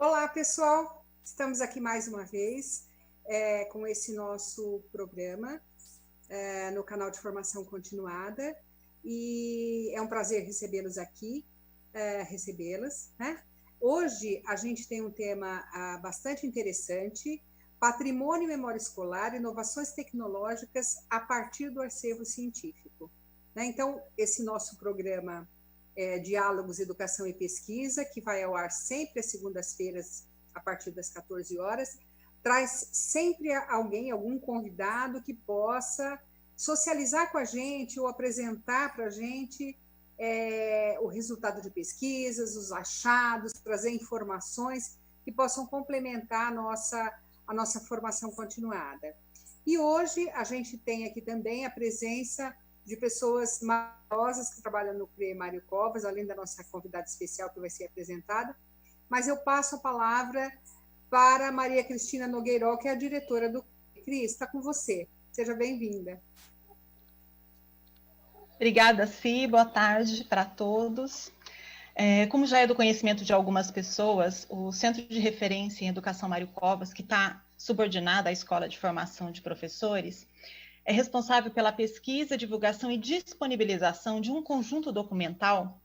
Olá, pessoal! Estamos aqui mais uma vez com esse nosso programa no canal de Formação Continuada e é um prazer recebê-los aqui, recebê-las, né? Hoje a gente tem um tema bastante interessante: patrimônio e memória escolar, inovações tecnológicas a partir do acervo científico. Né? Então, esse nosso programa Diálogos, Educação e Pesquisa, que vai ao ar sempre às segundas-feiras, a partir das 14 horas, traz sempre algum convidado que possa socializar com a gente ou apresentar para a gente o resultado de pesquisas, os achados, trazer informações que possam complementar a nossa formação continuada. E hoje a gente tem aqui também a presença de pessoas maravilhosas que trabalham no CRE Mário Covas, além da nossa convidada especial que vai ser apresentada. Mas eu passo a palavra para Maria Cristina Nogueiró, que é a diretora do CRE. Cris, está com você. Seja bem-vinda. Obrigada, Si. Boa tarde para todos. Como já é do conhecimento de algumas pessoas, o Centro de Referência em Educação Mário Covas, que está subordinado à Escola de Formação de Professores, é responsável pela pesquisa, divulgação e disponibilização de um conjunto documental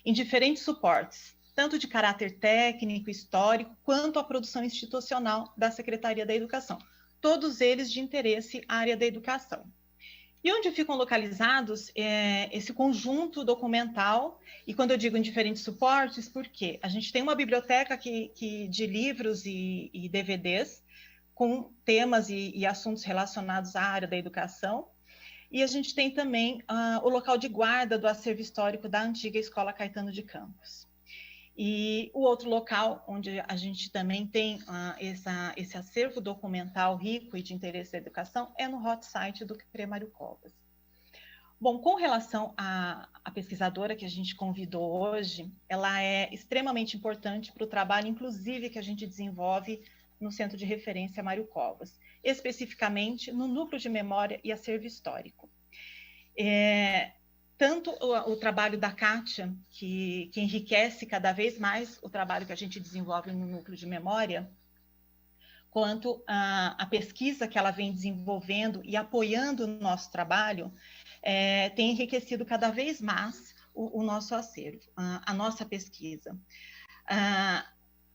em diferentes suportes, tanto de caráter técnico, histórico, quanto a produção institucional da Secretaria da Educação, todos eles de interesse à área da educação. E onde ficam localizados esse conjunto documental, e quando eu digo em diferentes suportes, porque a gente tem uma biblioteca de livros e DVDs, com temas e assuntos relacionados à área da educação, e a gente tem também o local de guarda do acervo histórico da antiga Escola Caetano de Campos. E o outro local onde a gente também tem esse acervo documental rico e de interesse da educação é no hot site do CRE Mário Covas. Bom, com relação à pesquisadora que a gente convidou hoje, ela é extremamente importante para o trabalho, inclusive, que a gente desenvolve no Centro de Referência Mário Covas, especificamente no Núcleo de Memória e Acervo Histórico. Tanto o trabalho da Kátia, que enriquece cada vez mais o trabalho que a gente desenvolve no Núcleo de Memória, quanto a pesquisa que ela vem desenvolvendo e apoiando o nosso trabalho, tem enriquecido cada vez mais o nosso acervo, a nossa pesquisa.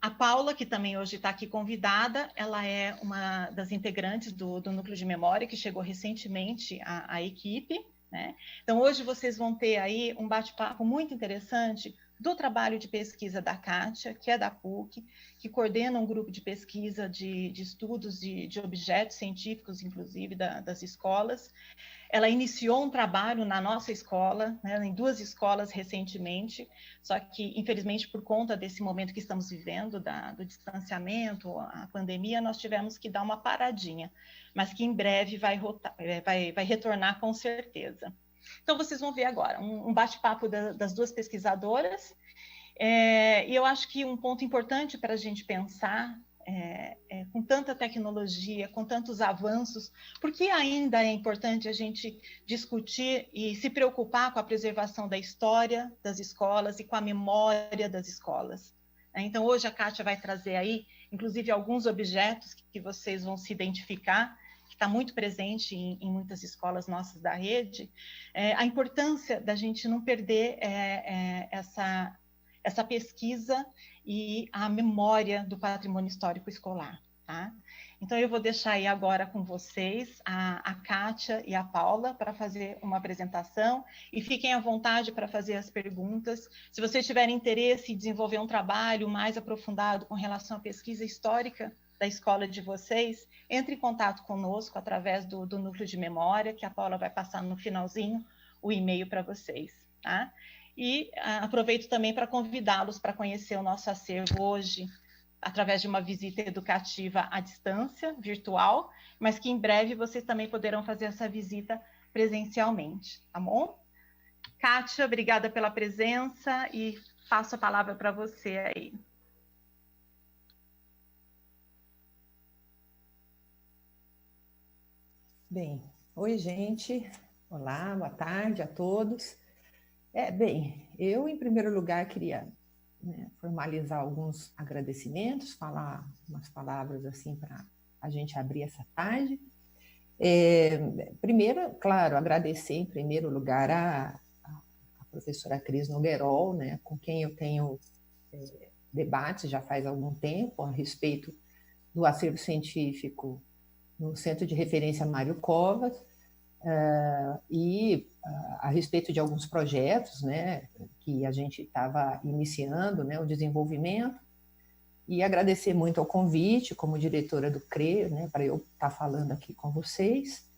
A Paula, que também hoje está aqui convidada, ela é uma das integrantes do Núcleo de Memória, que chegou recentemente à equipe, né? Então, hoje vocês vão ter aí um bate-papo muito interessante do trabalho de pesquisa da Kátia, que é da PUC, que coordena um grupo de pesquisa de estudos de objetos científicos, inclusive, das escolas. Ela iniciou um trabalho na nossa escola, né, em 2 escolas recentemente, só que, infelizmente, por conta desse momento que estamos vivendo, do distanciamento, a pandemia, nós tivemos que dar uma paradinha, mas que em breve vai retornar com certeza. Então, vocês vão ver agora um bate-papo das 2 pesquisadoras, e eu acho que um ponto importante para a gente pensar, com tanta tecnologia, com tantos avanços, por que ainda é importante a gente discutir e se preocupar com a preservação da história das escolas e com a memória das escolas? Então, hoje a Kátia vai trazer aí, inclusive, alguns objetos que vocês vão se identificar, que está muito presente em muitas escolas nossas da rede, a importância da gente não perder essa pesquisa e a memória do patrimônio histórico escolar, tá? Então, eu vou deixar aí agora com vocês a Kátia e a Paula para fazer uma apresentação, e fiquem à vontade para fazer as perguntas. Se vocês tiverem interesse em desenvolver um trabalho mais aprofundado com relação à pesquisa histórica da escola de vocês, entre em contato conosco através do Núcleo de Memória, que a Paula vai passar no finalzinho o e-mail para vocês, tá? E aproveito também para convidá-los para conhecer o nosso acervo hoje, através de uma visita educativa à distância, virtual, mas que em breve vocês também poderão fazer essa visita presencialmente, tá bom? Kátia, obrigada pela presença e passo a palavra para você aí. Bem, oi, gente. Olá, boa tarde a todos. Bem, eu, em primeiro lugar, queria né, formalizar alguns agradecimentos, falar umas palavras assim para a gente abrir essa tarde. Primeiro, claro, agradecer em primeiro lugar a professora Cris Nogueirol, né, com quem eu tenho debates já faz algum tempo a respeito do acervo científico no Centro de Referência Mário Covas, e a respeito de alguns projetos, né, que a gente estava iniciando, né, o desenvolvimento, e agradecer muito ao convite como diretora do CREA, né, para eu estar falando aqui com vocês.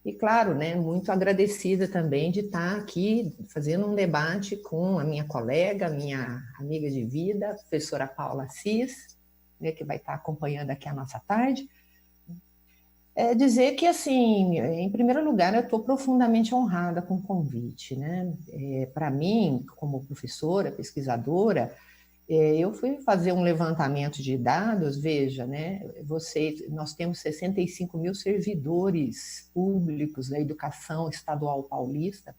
E, claro, né, muito agradecida também de estar aqui fazendo um debate com a minha colega, minha amiga de vida, a professora Paula Assis, né, que vai estar acompanhando aqui a nossa tarde. Dizer que, assim, em primeiro lugar, eu estou profundamente honrada com o convite, né? Para mim, como professora, pesquisadora, eu fui fazer um levantamento de dados, veja, né? Nós temos 65 mil servidores públicos da educação estadual paulista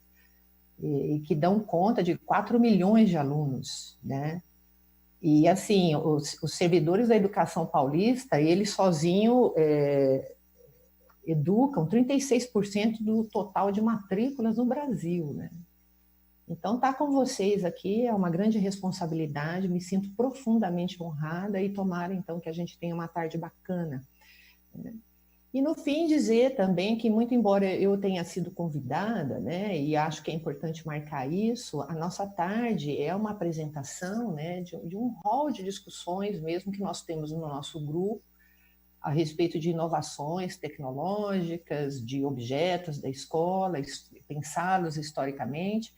e que dão conta de 4 milhões de alunos, né? E, assim, os servidores da educação paulista, eles sozinhos educam 36% do total de matrículas no Brasil, né? Então, estar com vocês aqui é uma grande responsabilidade, me sinto profundamente honrada e tomara, então, que a gente tenha uma tarde bacana, né? E, no fim, dizer também que, muito embora eu tenha sido convidada, né, e acho que é importante marcar isso, a nossa tarde é uma apresentação, né, de um hall de discussões mesmo que nós temos no nosso grupo, a respeito de inovações tecnológicas, de objetos da escola, pensá-los historicamente.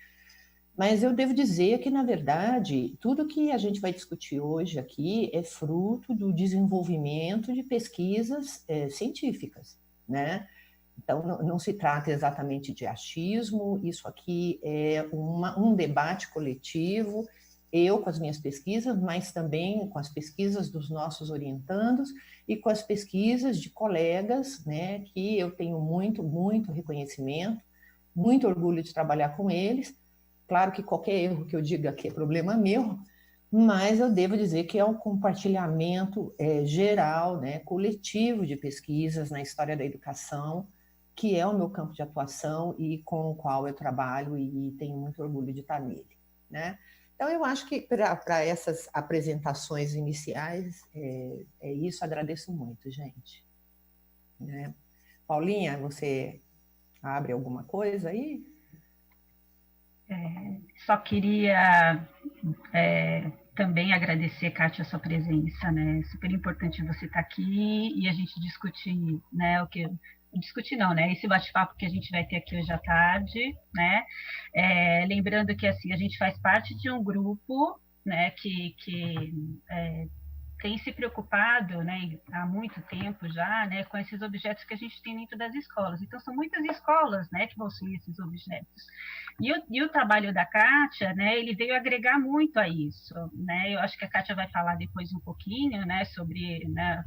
Mas eu devo dizer que, na verdade, tudo que a gente vai discutir hoje aqui é fruto do desenvolvimento de pesquisas científicas, né? Então, não se trata exatamente de achismo, isso aqui é um debate coletivo, eu com as minhas pesquisas, mas também com as pesquisas dos nossos orientandos e com as pesquisas de colegas, né, que eu tenho muito, muito reconhecimento, muito orgulho de trabalhar com eles. Claro que qualquer erro que eu diga aqui é problema meu, mas eu devo dizer que é um compartilhamento geral, né, coletivo de pesquisas na história da educação, que é o meu campo de atuação e com o qual eu trabalho e tenho muito orgulho de estar nele, né? Então, eu acho que para essas apresentações iniciais, é isso, agradeço muito, gente. Né? Paulinha, você abre alguma coisa aí? Só queria também agradecer, Kátia, a sua presença, né? Super importante você estar aqui e a gente discutir, né, o que... Discutir não, né? Esse bate-papo que a gente vai ter aqui hoje à tarde, né? Lembrando que, assim, a gente faz parte de um grupo, né, que tem se preocupado, né, há muito tempo já, né, com esses objetos que a gente tem dentro das escolas. Então, são muitas escolas, né, que possuem esses objetos. E o trabalho da Kátia, né, ele veio agregar muito a isso, né? Eu acho que a Kátia vai falar depois um pouquinho, né, sobre, né,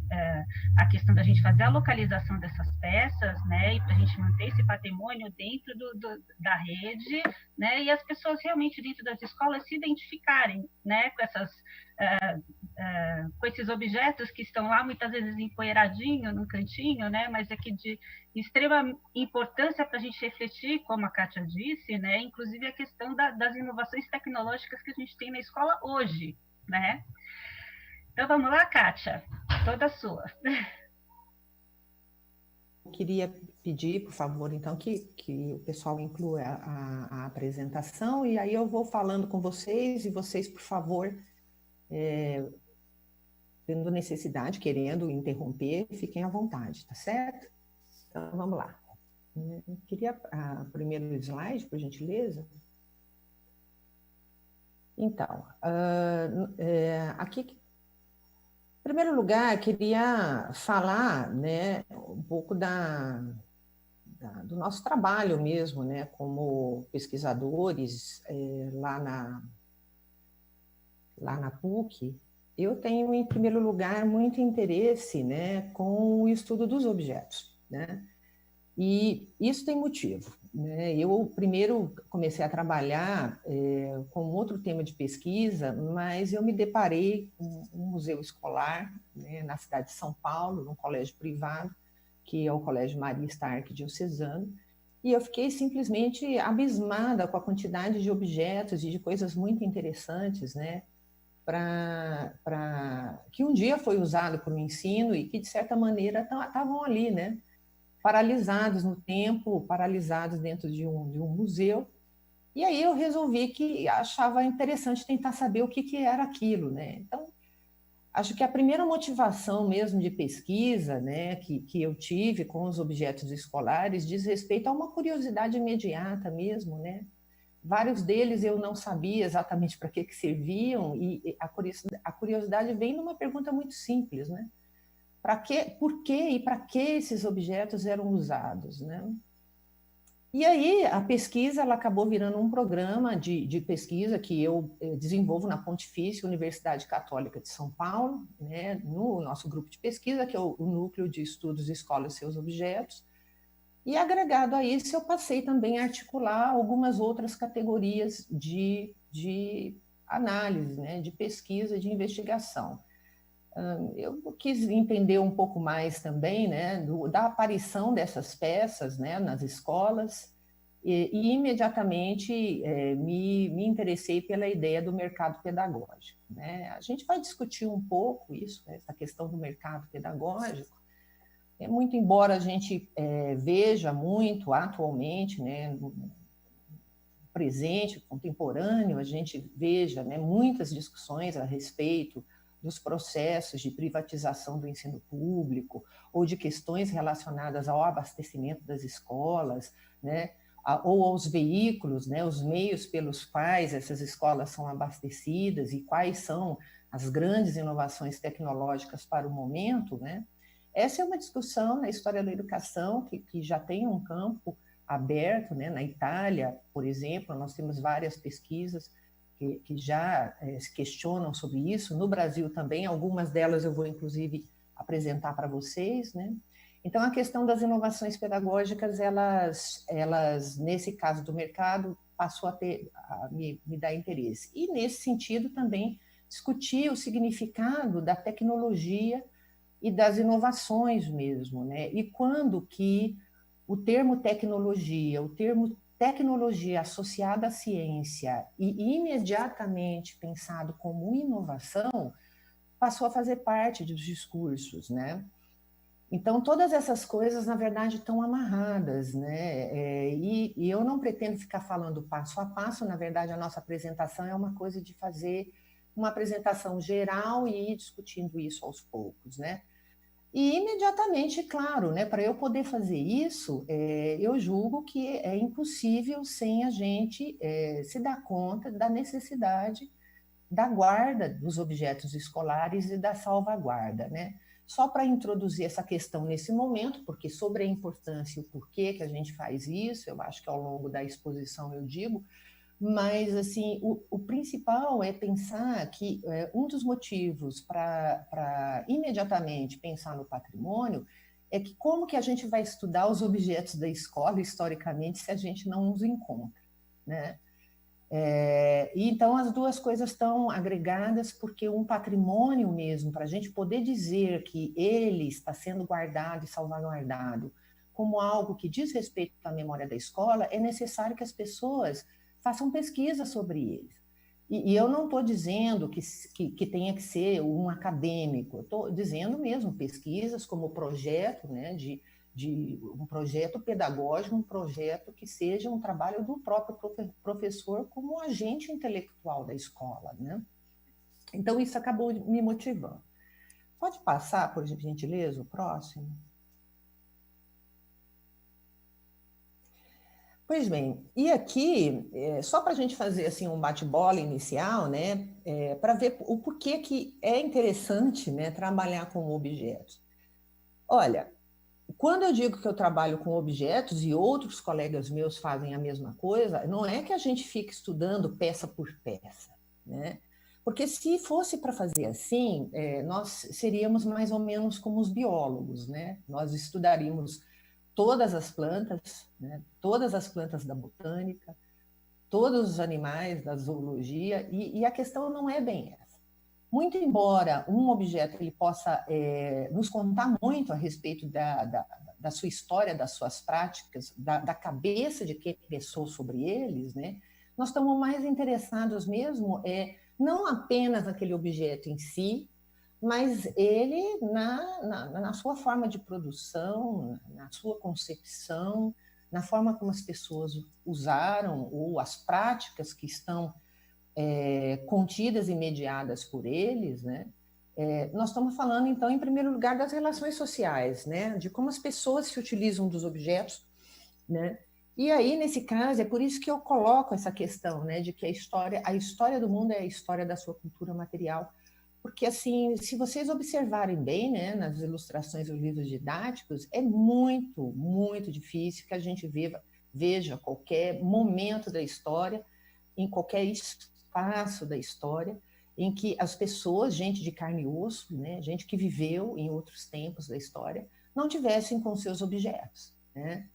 a questão da gente fazer a localização dessas peças, né, e para a gente manter esse patrimônio dentro da rede, né, e as pessoas realmente dentro das escolas se identificarem, né, com essas com esses objetos que estão lá muitas vezes empoeiradinho no cantinho, né, mas é que de extrema importância para a gente refletir, como a Kátia disse, né, inclusive a questão das inovações tecnológicas que a gente tem na escola hoje, né? Então vamos lá, Kátia, toda sua. Eu queria pedir, por favor, então, que o pessoal inclua a apresentação e aí eu vou falando com vocês e vocês, por favor, tendo necessidade, querendo interromper, fiquem à vontade, tá certo? Então, vamos lá. Eu queria o primeiro slide, por gentileza. Então, aqui, em primeiro lugar, queria falar, né, um pouco do nosso trabalho mesmo, né, como pesquisadores lá na PUC. Eu tenho, em primeiro lugar, muito interesse, né, com o estudo dos objetos, né? E isso tem motivo, né? Eu primeiro comecei a trabalhar com outro tema de pesquisa, mas eu me deparei com um museu escolar, né, na cidade de São Paulo, num colégio privado, que é o Colégio Marista Arquidiocesano, e eu fiquei simplesmente abismada com a quantidade de objetos e de coisas muito interessantes, né, que um dia foi usado para o ensino e que, de certa maneira, estavam ali, né, paralisados no tempo, paralisados dentro de um museu. E aí eu resolvi que achava interessante tentar saber o que era aquilo, né? Então, acho que a primeira motivação mesmo de pesquisa, né, que eu tive com os objetos escolares diz respeito a uma curiosidade imediata mesmo, né? Vários deles eu não sabia exatamente para que serviam, e a curiosidade vem numa pergunta muito simples, né? Por que e para que esses objetos eram usados, né? E aí a pesquisa ela acabou virando um programa de pesquisa que eu desenvolvo na Pontifícia Universidade Católica de São Paulo, né, no nosso grupo de pesquisa, que é o Núcleo de Estudos Escola e Seus Objetos. E agregado a isso, eu passei também a articular algumas outras categorias de análise, né, de pesquisa, de investigação. Eu quis entender um pouco mais também, né, da aparição dessas peças, né, nas escolas, e imediatamente me interessei pela ideia do mercado pedagógico, né? A gente vai discutir um pouco isso, essa questão do mercado pedagógico, muito embora a gente veja muito atualmente, né, no presente, contemporâneo, a gente veja, né, muitas discussões a respeito dos processos de privatização do ensino público ou de questões relacionadas ao abastecimento das escolas, né, ou aos veículos, né, os meios pelos quais essas escolas são abastecidas e quais são as grandes inovações tecnológicas para o momento, né? Essa é uma discussão na história da educação que já tem um campo aberto, né? Na Itália, por exemplo, nós temos várias pesquisas que já se questionam sobre isso. No Brasil também, algumas delas eu vou, inclusive, apresentar para vocês, né? Então, a questão das inovações pedagógicas, elas nesse caso do mercado, passou a me dar interesse. E, nesse sentido, também discutir o significado da tecnologia e das inovações mesmo, né? E quando que o termo tecnologia associada à ciência e imediatamente pensado como inovação, passou a fazer parte dos discursos, né? Então, todas essas coisas, na verdade, estão amarradas, né? E eu não pretendo ficar falando passo a passo, na verdade, a nossa apresentação é uma coisa de fazer uma apresentação geral e ir discutindo isso aos poucos, né? E imediatamente, claro, né, para eu poder fazer isso, eu julgo que é impossível sem a gente se dar conta da necessidade da guarda dos objetos escolares e da salvaguarda, né? Só para introduzir essa questão nesse momento, porque sobre a importância e o porquê que a gente faz isso, eu acho que ao longo da exposição eu digo, mas assim, o principal é pensar que um dos motivos para imediatamente pensar no patrimônio é que como que a gente vai estudar os objetos da escola historicamente se a gente não os encontra, né? E então as duas coisas estão agregadas porque um patrimônio mesmo, para a gente poder dizer que ele está sendo guardado e salvaguardado como algo que diz respeito à memória da escola, é necessário que as pessoas façam pesquisa sobre eles. E eu não estou dizendo que tenha que ser um acadêmico, eu estou dizendo mesmo pesquisas como projeto, né, de um projeto pedagógico, um projeto que seja um trabalho do próprio professor como agente intelectual da escola, né? Então, isso acabou me motivando. Pode passar, por gentileza, o próximo? Pois bem, e aqui, só para a gente fazer assim, um bate-bola inicial, né, para ver o porquê que é interessante, né, trabalhar com objetos. Olha, quando eu digo que eu trabalho com objetos e outros colegas meus fazem a mesma coisa, não é que a gente fique estudando peça por peça, né? Porque se fosse para fazer assim, nós seríamos mais ou menos como os biólogos, né? Nós estudaríamos todas as plantas, né? Todas as plantas da botânica, todos os animais da zoologia, e a questão não é bem essa. Muito embora um objeto ele possa nos contar muito a respeito da sua história, das suas práticas, da cabeça de quem pensou sobre eles, né? Nós estamos mais interessados mesmo não apenas naquele objeto em si, mas ele na sua forma de produção, na sua concepção, na forma como as pessoas usaram, ou as práticas que estão contidas e mediadas por eles, né? Nós estamos falando, então, em primeiro lugar, das relações sociais, né? De como as pessoas se utilizam dos objetos, né? E aí, nesse caso, é por isso que eu coloco essa questão, né? De que a história do mundo é a história da sua cultura material, porque, assim, se vocês observarem bem, né, nas ilustrações dos livros didáticos, é muito, muito difícil que a gente veja qualquer momento da história, em qualquer espaço da história, em que as pessoas, gente de carne e osso, né, gente que viveu em outros tempos da história, não tivessem com seus objetos, né?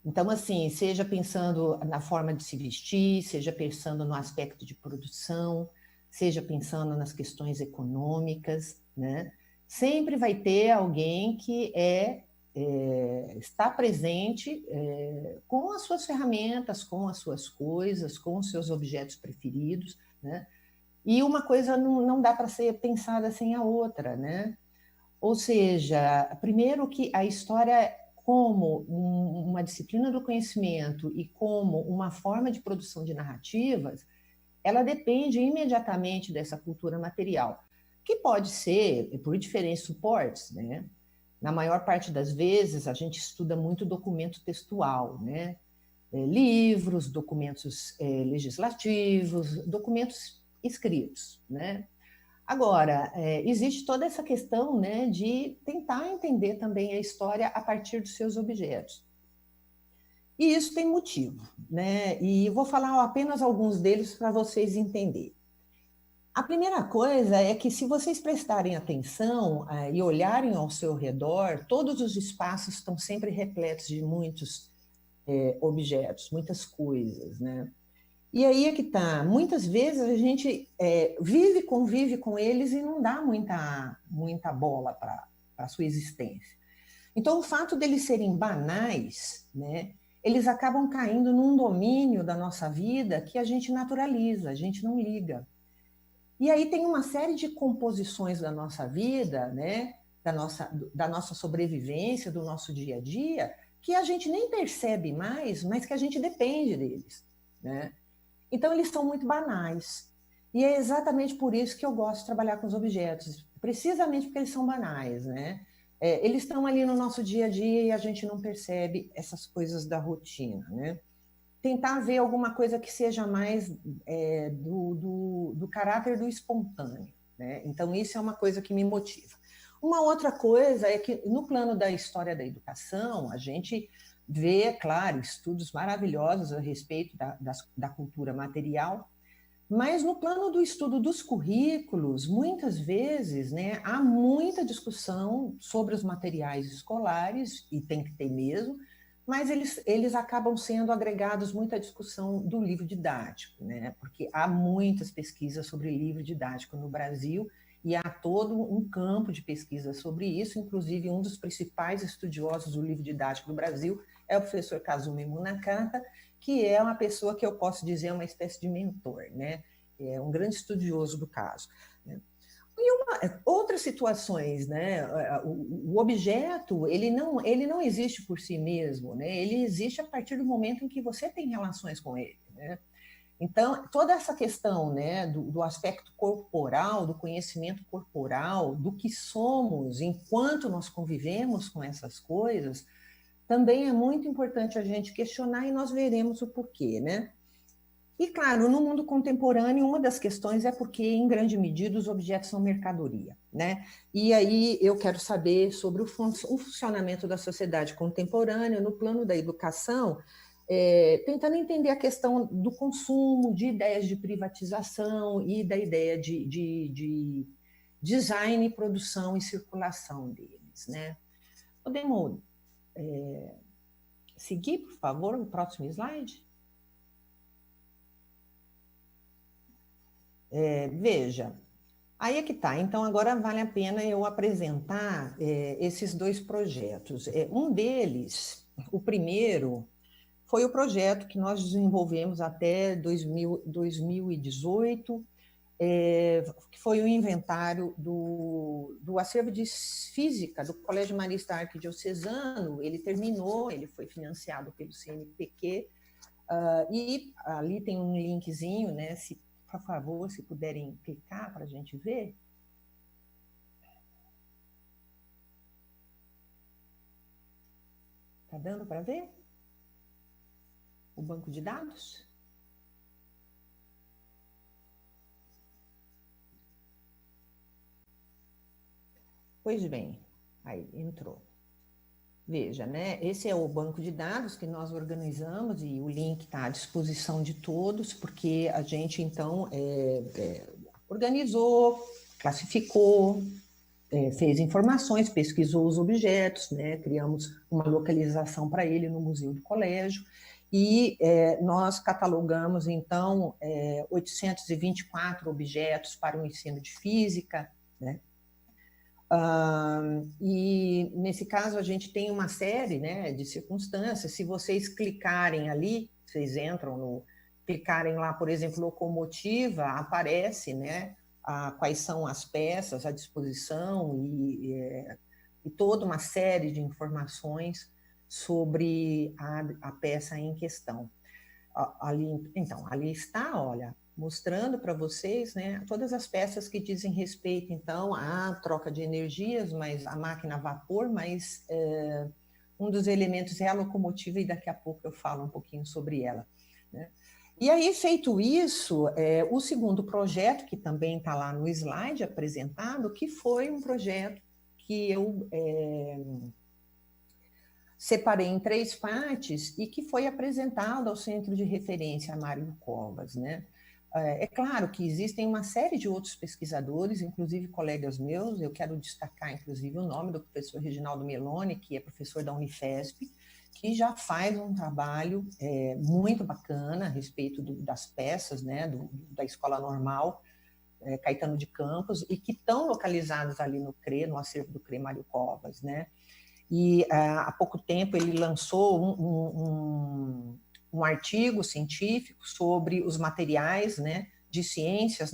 Então, assim, seja pensando na forma de se vestir, seja pensando no aspecto de produção, seja pensando nas questões econômicas, né? Sempre vai ter alguém que está presente com as suas ferramentas, com as suas coisas, com os seus objetos preferidos, né? E uma coisa não dá para ser pensada sem a outra, né? Ou seja, primeiro que a história como uma disciplina do conhecimento e como uma forma de produção de narrativas, ela depende imediatamente dessa cultura material, que pode ser por diferentes suportes, né? Na maior parte das vezes, a gente estuda muito documento textual, né? Livros, documentos legislativos, documentos escritos, né? Agora, existe toda essa questão, né, de tentar entender também a história a partir dos seus objetos. E isso tem motivo, né? E vou falar apenas alguns deles para vocês entenderem. A primeira coisa é que, se vocês prestarem atenção e olharem ao seu redor, todos os espaços estão sempre repletos de muitos objetos, muitas coisas, né? E aí é que tá. Muitas vezes a gente convive com eles e não dá muita bola para a sua existência. Então, o fato deles serem banais, né, eles acabam caindo num domínio da nossa vida que a gente naturaliza, a gente não liga. E aí tem uma série de composições da nossa vida, né, da nossa sobrevivência, do nosso dia a dia, que a gente nem percebe mais, mas que a gente depende deles, né? Então, eles são muito banais. E é exatamente por isso que eu gosto de trabalhar com os objetos, precisamente porque eles são banais, né? Eles estão ali no nosso dia a dia e a gente não percebe essas coisas da rotina, né? Tentar ver alguma coisa que seja mais do caráter do espontâneo, né? Então, isso é uma coisa que me motiva. Uma outra coisa é que, no plano da história da educação, a gente vê, claro, estudos maravilhosos a respeito da cultura material, mas no plano do estudo dos currículos, muitas vezes, né, há muita discussão sobre os materiais escolares, e tem que ter mesmo, mas eles acabam sendo agregados muito à discussão do livro didático, né, porque há muitas pesquisas sobre livro didático no Brasil, e há todo um campo de pesquisa sobre isso, inclusive um dos principais estudiosos do livro didático do Brasil é o professor Kazumi Munakata, que é uma pessoa que eu posso dizer uma espécie de mentor, né? É um grande estudioso do caso, né? E outras situações, né? O objeto, ele não existe por si mesmo, né? Ele existe a partir do momento em que você tem relações com ele, né? Então, toda essa questão, né, do aspecto corporal, do conhecimento corporal, do que somos enquanto nós convivemos com essas coisas, também é muito importante a gente questionar, e nós veremos o porquê, né? E, claro, no mundo contemporâneo, uma das questões é porque, em grande medida, os objetos são mercadoria, né? E aí eu quero saber sobre o funcionamento da sociedade contemporânea no plano da educação, tentando entender a questão do consumo, de ideias de privatização e da ideia de design, produção e circulação deles, né? Podemos seguir, por favor, o próximo slide? Veja, aí é que está. Então, agora vale a pena eu apresentar esses dois projetos. Um deles, o primeiro, foi o projeto que nós desenvolvemos até 2018, que foi o inventário do acervo de física do Colégio Marista Arquidiocesano. Ele terminou, ele foi financiado pelo CNPq, e ali tem um linkzinho, né? Por favor, se puderem clicar para a gente ver. Está dando para ver? O banco de dados? Pois bem, aí entrou. Veja, né? Esse é o banco de dados que nós organizamos e o link está à disposição de todos, porque a gente, então, organizou, classificou, fez informações, pesquisou os objetos, né? Criamos uma localização para ele no Museu do Colégio e nós catalogamos, então, 824 objetos para o ensino de física, né? E nesse caso a gente tem uma série, né, de circunstâncias. Se vocês clicarem ali, vocês entram clicarem lá, por exemplo, locomotiva, aparece, né, quais são as peças à disposição e toda uma série de informações sobre a peça em questão. Então, ali está, olha, mostrando para vocês, né, todas as peças que dizem respeito, então, à troca de energias, mas a máquina a vapor, mas um dos elementos é a locomotiva e daqui a pouco eu falo um pouquinho sobre ela, né? E aí, feito isso, o segundo projeto, que também está lá no slide apresentado, que foi um projeto que eu separei em 3 partes e que foi apresentado ao Centro de Referência Mário Covas, né? É claro que existem uma série de outros pesquisadores, inclusive colegas meus. Eu quero destacar, inclusive, o nome do professor Reginaldo Meloni, que é professor da Unifesp, que já faz um trabalho muito bacana a respeito das peças, né, da Escola Normal Caetano de Campos, e que estão localizadas ali no CRE, no acervo do CRE Mário Covas, né? E há pouco tempo ele lançou um artigo científico sobre os materiais, né, de ciências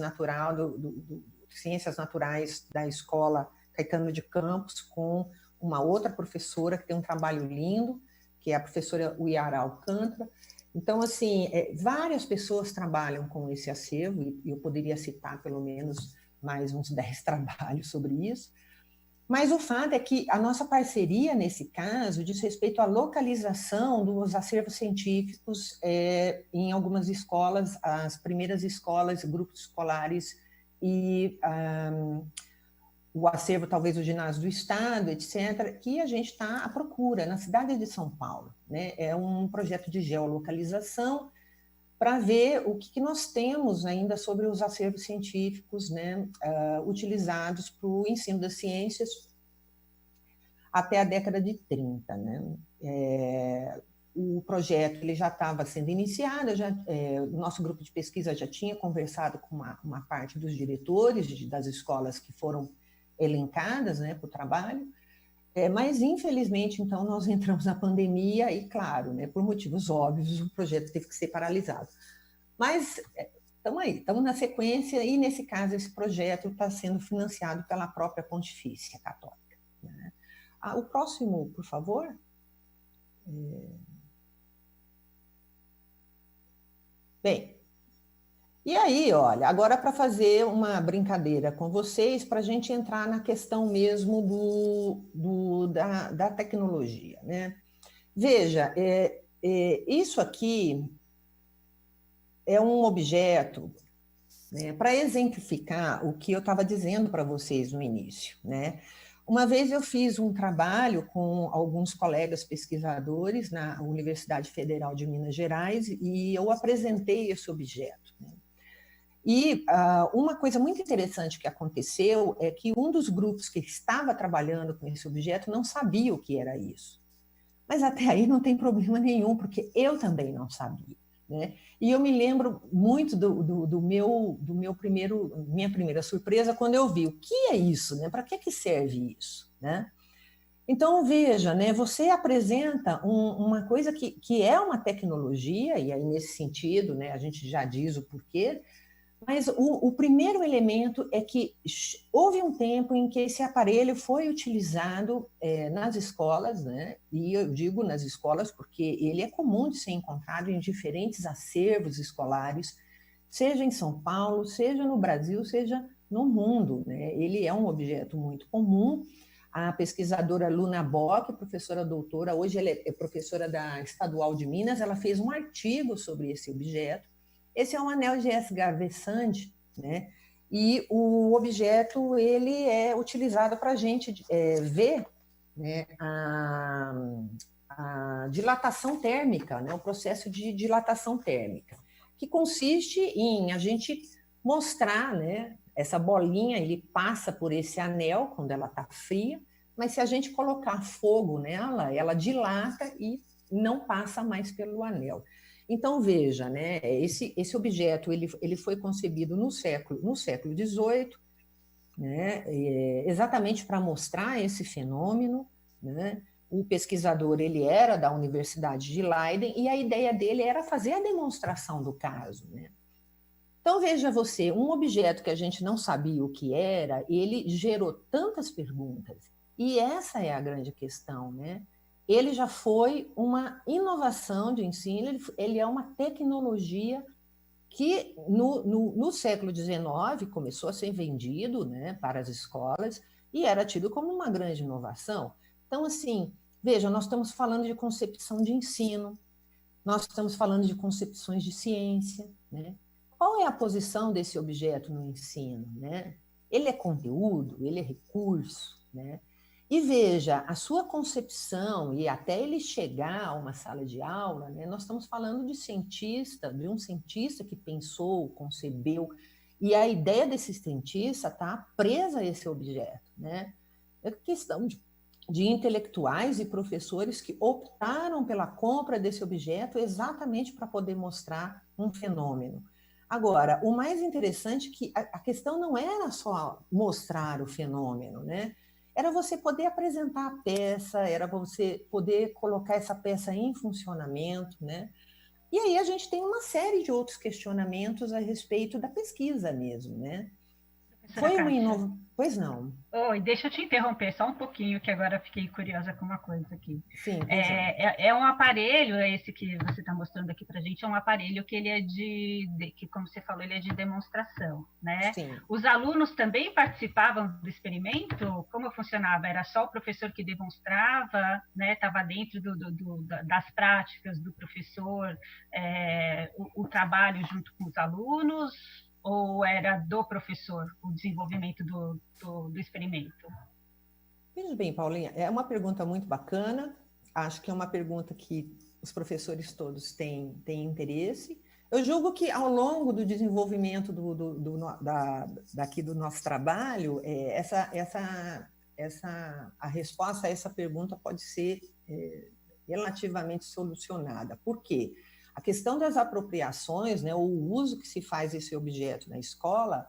naturais da Escola Caetano de Campos, com uma outra professora que tem um trabalho lindo, que é a professora Uiara Alcântara. Então, assim, várias pessoas trabalham com esse acervo, e eu poderia citar pelo menos mais uns 10 trabalhos sobre isso. Mas o fato é que a nossa parceria, nesse caso, diz respeito à localização dos acervos científicos em algumas escolas, as primeiras escolas, grupos escolares e o acervo, talvez, do Ginásio do Estado, etc., que a gente está à procura na cidade de São Paulo, né? É um projeto de geolocalização para ver o que nós temos ainda sobre os acervos científicos, né, utilizados para o ensino das ciências até a década de 30. Né? O projeto ele já estava sendo iniciado, o nosso grupo de pesquisa já tinha conversado com uma parte dos diretores das escolas que foram elencadas, né, para o trabalho, mas, infelizmente, então, nós entramos na pandemia e, claro, né, por motivos óbvios, o projeto teve que ser paralisado. Mas estamos aí, estamos na sequência e, nesse caso, esse projeto está sendo financiado pela própria Pontifícia Católica. Né? O próximo, por favor. Bem, e aí, olha, agora para fazer uma brincadeira com vocês, para a gente entrar na questão mesmo da tecnologia, né? Veja, isso aqui é um objeto, né, para exemplificar o que eu estava dizendo para vocês no início, né? Uma vez eu fiz um trabalho com alguns colegas pesquisadores na Universidade Federal de Minas Gerais e eu apresentei esse objeto, né? E uma coisa muito interessante que aconteceu é que um dos grupos que estava trabalhando com esse objeto não sabia o que era isso. Mas até aí não tem problema nenhum, porque eu também não sabia, né? E eu me lembro muito minha primeira surpresa quando eu vi o que é isso, né? Para que serve isso, né? Então, veja, né, você apresenta uma coisa que é uma tecnologia, e aí nesse sentido, né, a gente já diz o porquê, mas o primeiro elemento é que houve um tempo em que esse aparelho foi utilizado nas escolas, né, e eu digo nas escolas porque ele é comum de ser encontrado em diferentes acervos escolares, seja em São Paulo, seja no Brasil, seja no mundo, né? Ele é um objeto muito comum. A pesquisadora Luna Bock, professora doutora, hoje ela é professora da Estadual de Minas, ela fez um artigo sobre esse objeto. Esse é um anel GS Garvey-Sand, né? E o objeto ele é utilizado para a gente ver, né, a dilatação térmica, né, o processo de dilatação térmica, que consiste em a gente mostrar, né, essa bolinha, ele passa por esse anel quando ela está fria, mas se a gente colocar fogo nela, ela dilata e não passa mais pelo anel. Então, veja, né, esse objeto ele foi concebido no século XVIII, né, exatamente para mostrar esse fenômeno, né? O pesquisador ele era da Universidade de Leiden e a ideia dele era fazer a demonstração do caso, né? Então, veja você, um objeto que a gente não sabia o que era, ele gerou tantas perguntas. E essa é a grande questão, né? Ele já foi uma inovação de ensino, ele é uma tecnologia que no século XIX começou a ser vendido, né, para as escolas e era tido como uma grande inovação. Então, assim, veja, nós estamos falando de concepção de ensino, nós estamos falando de concepções de ciência, né? Qual é a posição desse objeto no ensino, né? Ele é conteúdo, ele é recurso, né? E veja, a sua concepção e até ele chegar a uma sala de aula, né, nós estamos falando de um cientista que pensou, concebeu, e a ideia desse cientista está presa a esse objeto, né? É questão de intelectuais e professores que optaram pela compra desse objeto exatamente para poder mostrar um fenômeno. Agora, o mais interessante é que a questão não era só mostrar o fenômeno, né? Era você poder apresentar a peça, era você poder colocar essa peça em funcionamento, né? E aí a gente tem uma série de outros questionamentos a respeito da pesquisa mesmo, né? Foi uma inovação. Pois não. Oi, deixa eu te interromper só um pouquinho, que agora fiquei curiosa com uma coisa aqui. Sim, é um aparelho, esse que você está mostrando aqui para a gente, é um aparelho que ele é que, como você falou, ele é de demonstração, né? Sim. Os alunos também participavam do experimento? Como funcionava? Era só o professor que demonstrava, né? Estava dentro das práticas do professor, o trabalho junto com os alunos? Ou era do professor o desenvolvimento do experimento? Veja bem, Paulinha, é uma pergunta muito bacana, acho que é uma pergunta que os professores todos têm interesse. Eu julgo que ao longo do desenvolvimento daqui do nosso trabalho, a resposta a essa pergunta pode ser relativamente solucionada. Por quê? A questão das apropriações, né, o uso que se faz desse objeto na escola,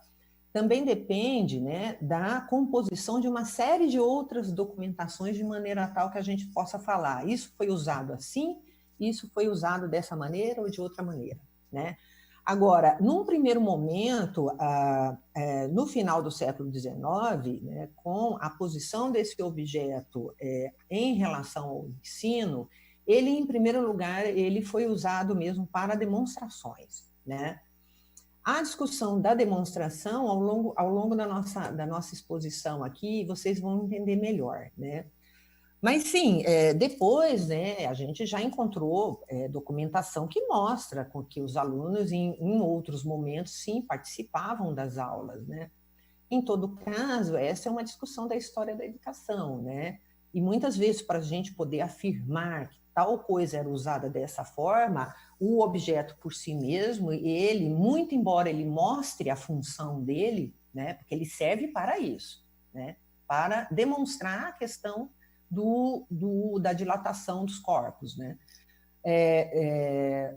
também depende, né, da composição de uma série de outras documentações de maneira tal que a gente possa falar. Isso foi usado assim, isso foi usado dessa maneira ou de outra maneira, né? Agora, num primeiro momento, no final do século XIX, né, com a posição desse objeto em relação ao ensino, ele, em primeiro lugar, ele foi usado mesmo para demonstrações, né? A discussão da demonstração, ao longo da nossa exposição aqui, vocês vão entender melhor, né? Mas, sim, depois, né, a gente já encontrou documentação que mostra que os alunos, em outros momentos, sim, participavam das aulas, né? Em todo caso, essa é uma discussão da história da educação, né? E muitas vezes, para a gente poder afirmar que tal coisa era usada dessa forma, o objeto por si mesmo, ele, muito embora ele mostre a função dele, né, porque ele serve para isso, né, para demonstrar a questão da dilatação dos corpos, né?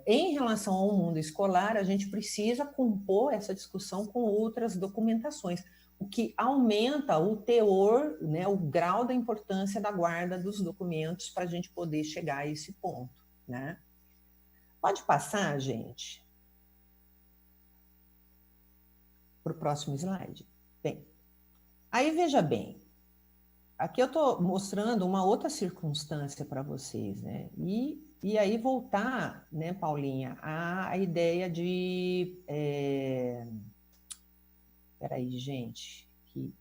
Em relação ao mundo escolar, a gente precisa compor essa discussão com outras documentações, o que aumenta o teor, né, o grau da importância da guarda dos documentos para a gente poder chegar a esse ponto, né? Pode passar, gente, para o próximo slide. Bem, aí veja bem, aqui eu estou mostrando uma outra circunstância para vocês, né? E aí voltar, né, Paulinha, à ideia de... Peraí, gente, que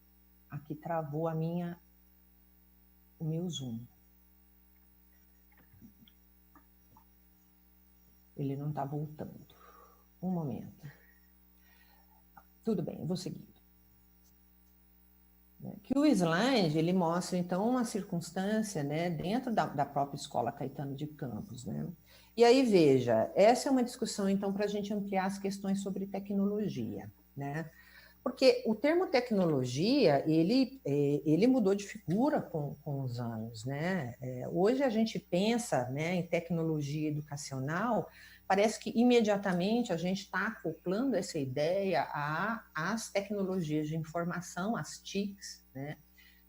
aqui travou o meu Zoom. Ele não está voltando. Um momento. Tudo bem, eu vou seguir. Que o slide, ele mostra, então, uma circunstância, né, dentro da própria Escola Caetano de Campos, né? E aí, veja, essa é uma discussão, então, para a gente ampliar as questões sobre tecnologia, né? Porque o termo tecnologia, ele mudou de figura com os anos, né? Hoje a gente pensa, né, em tecnologia educacional, parece que imediatamente a gente está acoplando essa ideia às tecnologias de informação, as TICs, né?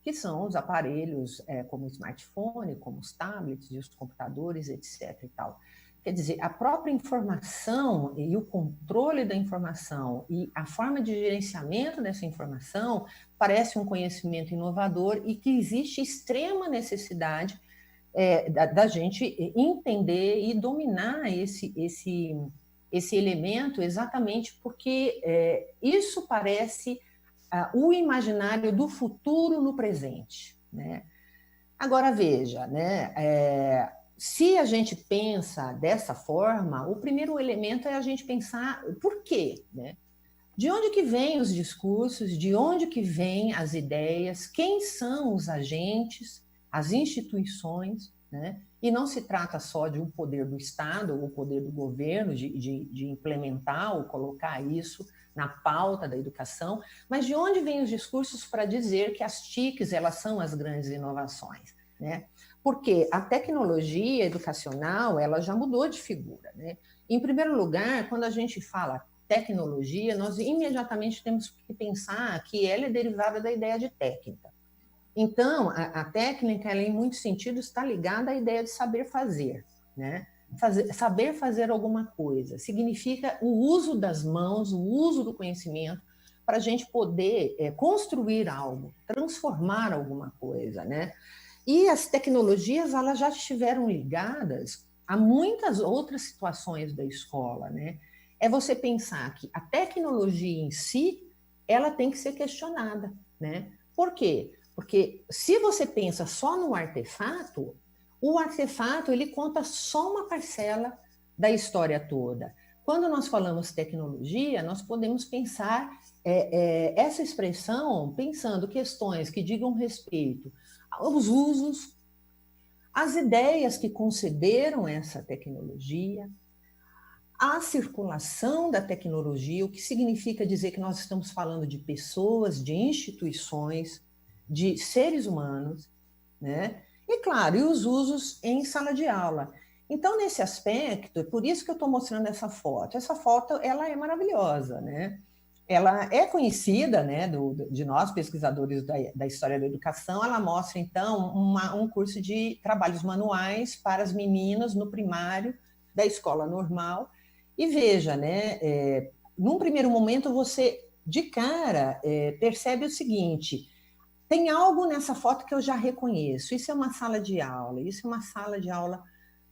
Que são os aparelhos como o smartphone, como os tablets e os computadores, etc. e tal. Quer dizer, a própria informação e o controle da informação e a forma de gerenciamento dessa informação parece um conhecimento inovador e que existe extrema necessidade da gente entender e dominar esse elemento exatamente porque isso parece o imaginário do futuro no presente, né? Agora, veja, né? Se a gente pensa dessa forma, o primeiro elemento é a gente pensar por quê, né? De onde que vêm os discursos, de onde que vêm as ideias, quem são os agentes, as instituições, né? E não se trata só de um poder do Estado ou poder do governo de implementar ou colocar isso na pauta da educação, mas de onde vêm os discursos para dizer que as TICs, elas são as grandes inovações, né? Porque a tecnologia educacional, ela já mudou de figura, né? Em primeiro lugar, quando a gente fala tecnologia, nós imediatamente temos que pensar que ela é derivada da ideia de técnica. Então, a técnica, ela, em muitos sentidos, está ligada à ideia de saber fazer, né? Saber fazer alguma coisa significa o uso das mãos, o uso do conhecimento para a gente poder construir algo, transformar alguma coisa, né? E as tecnologias, elas já estiveram ligadas a muitas outras situações da escola, né? É você pensar que a tecnologia em si, ela tem que ser questionada, né? Por quê? Porque se você pensa só no artefato, o artefato, ele conta só uma parcela da história toda. Quando nós falamos tecnologia, nós podemos pensar essa expressão pensando questões que digam respeito aos usos, às ideias que conceberam essa tecnologia, à circulação da tecnologia, o que significa dizer que nós estamos falando de pessoas, de instituições, de seres humanos, né? E, claro, e os usos em sala de aula. Então, nesse aspecto, é por isso que eu estou mostrando essa foto. Essa foto, ela é maravilhosa, né? Ela é conhecida, né, de nós, pesquisadores da história da educação. Ela mostra, então, um curso de trabalhos manuais para as meninas no primário da escola normal. E veja, né, num primeiro momento, você, de cara, percebe o seguinte: tem algo nessa foto que eu já reconheço. Isso é uma sala de aula, isso é uma sala de aula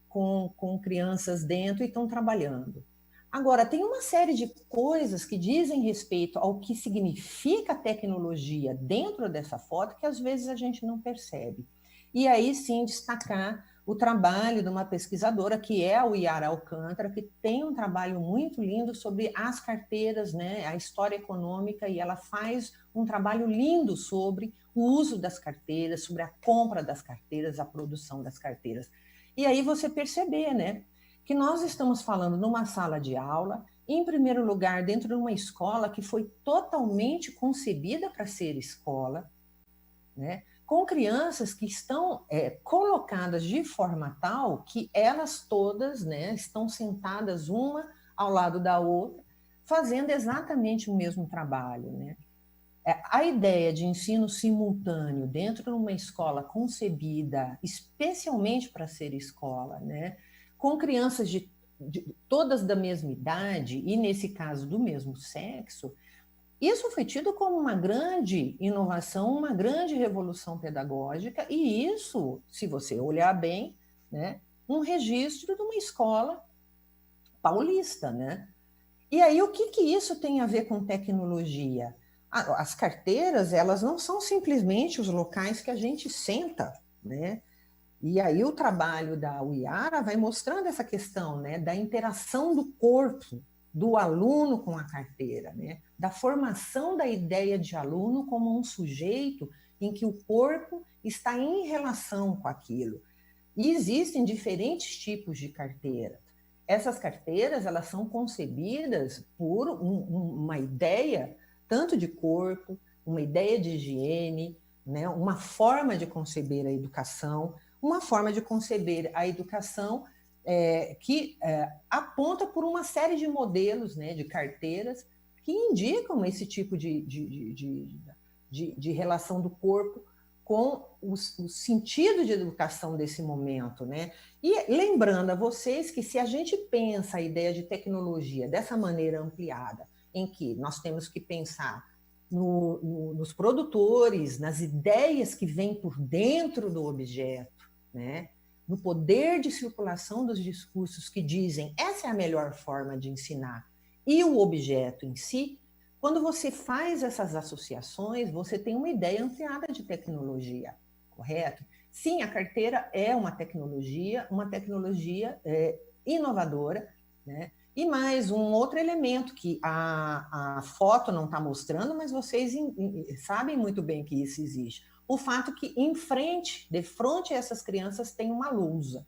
com crianças dentro e estão trabalhando. Agora, tem uma série de coisas que dizem respeito ao que significa tecnologia dentro dessa foto que às vezes a gente não percebe. E aí sim destacar o trabalho de uma pesquisadora que é a Yara Alcântara, que tem um trabalho muito lindo sobre as carteiras, né, a história econômica, e ela faz um trabalho lindo sobre o uso das carteiras, sobre a compra das carteiras, a produção das carteiras. E aí você perceber, né, que nós estamos falando numa sala de aula, em primeiro lugar, dentro de uma escola que foi totalmente concebida para ser escola, né? com crianças que estão colocadas de forma tal que elas todas, né, estão sentadas uma ao lado da outra, fazendo exatamente o mesmo trabalho, né? A ideia de ensino simultâneo dentro de uma escola concebida especialmente para ser escola, né, com crianças de todas da mesma idade e, nesse caso, do mesmo sexo, isso foi tido como uma grande inovação, uma grande revolução pedagógica, e isso, se você olhar bem, né, um registro de uma escola paulista, né? E aí, o que isso tem a ver com tecnologia? As carteiras, elas não são simplesmente os locais que a gente senta, né? E aí o trabalho da Uiara vai mostrando essa questão, né, da interação do corpo do aluno com a carteira, né? Da formação da ideia de aluno como um sujeito em que o corpo está em relação com aquilo. E existem diferentes tipos de carteira. Essas carteiras, elas são concebidas por uma ideia tanto de corpo, uma ideia de higiene, né? Uma forma de conceber a educação, uma forma de conceber a educação que aponta por uma série de modelos, né, de carteiras que indicam esse tipo de relação do corpo com o sentido de educação desse momento, né? E lembrando a vocês que se a gente pensa a ideia de tecnologia dessa maneira ampliada, em que nós temos que pensar nos produtores, nas ideias que vêm por dentro do objeto, né? No poder de circulação dos discursos que dizem essa é a melhor forma de ensinar, e o objeto em si, quando você faz essas associações, você tem uma ideia ampliada de tecnologia, correto? Sim, a carteira é uma tecnologia inovadora, né? E mais um outro elemento que a foto não está mostrando, mas vocês sabem muito bem que isso existe. O fato que de frente a essas crianças tem uma lousa,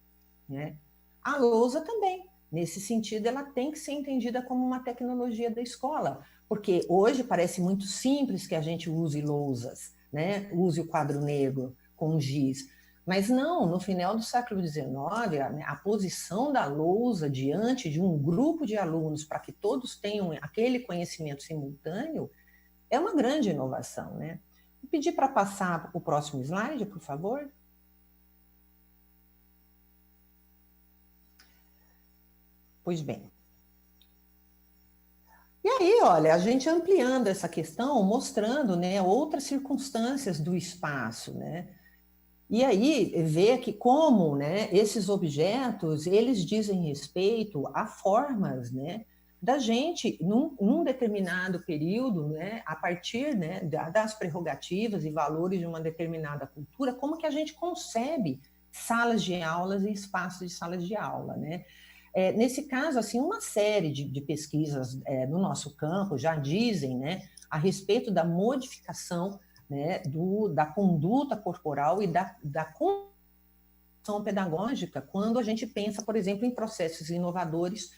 né? A lousa também, nesse sentido, ela tem que ser entendida como uma tecnologia da escola, porque hoje parece muito simples que a gente use lousas, né? Use o quadro negro com giz. Mas não, no final do século XIX, a posição da lousa diante de um grupo de alunos para que todos tenham aquele conhecimento simultâneo é uma grande inovação, né? Vou pedir para passar o próximo slide, por favor. Pois bem. E aí, olha, a gente ampliando essa questão, mostrando, né, outras circunstâncias do espaço, né? E aí, vê que como, né, esses objetos, eles dizem respeito a formas, né, da gente, num determinado período, né, a partir, né, das prerrogativas e valores de uma determinada cultura, como que a gente concebe salas de aulas e espaços de salas de aula, né? Nesse caso, assim, uma série de pesquisas no nosso campo já dizem, né, a respeito da modificação, né, da conduta corporal e da condução pedagógica quando a gente pensa, por exemplo, em processos inovadores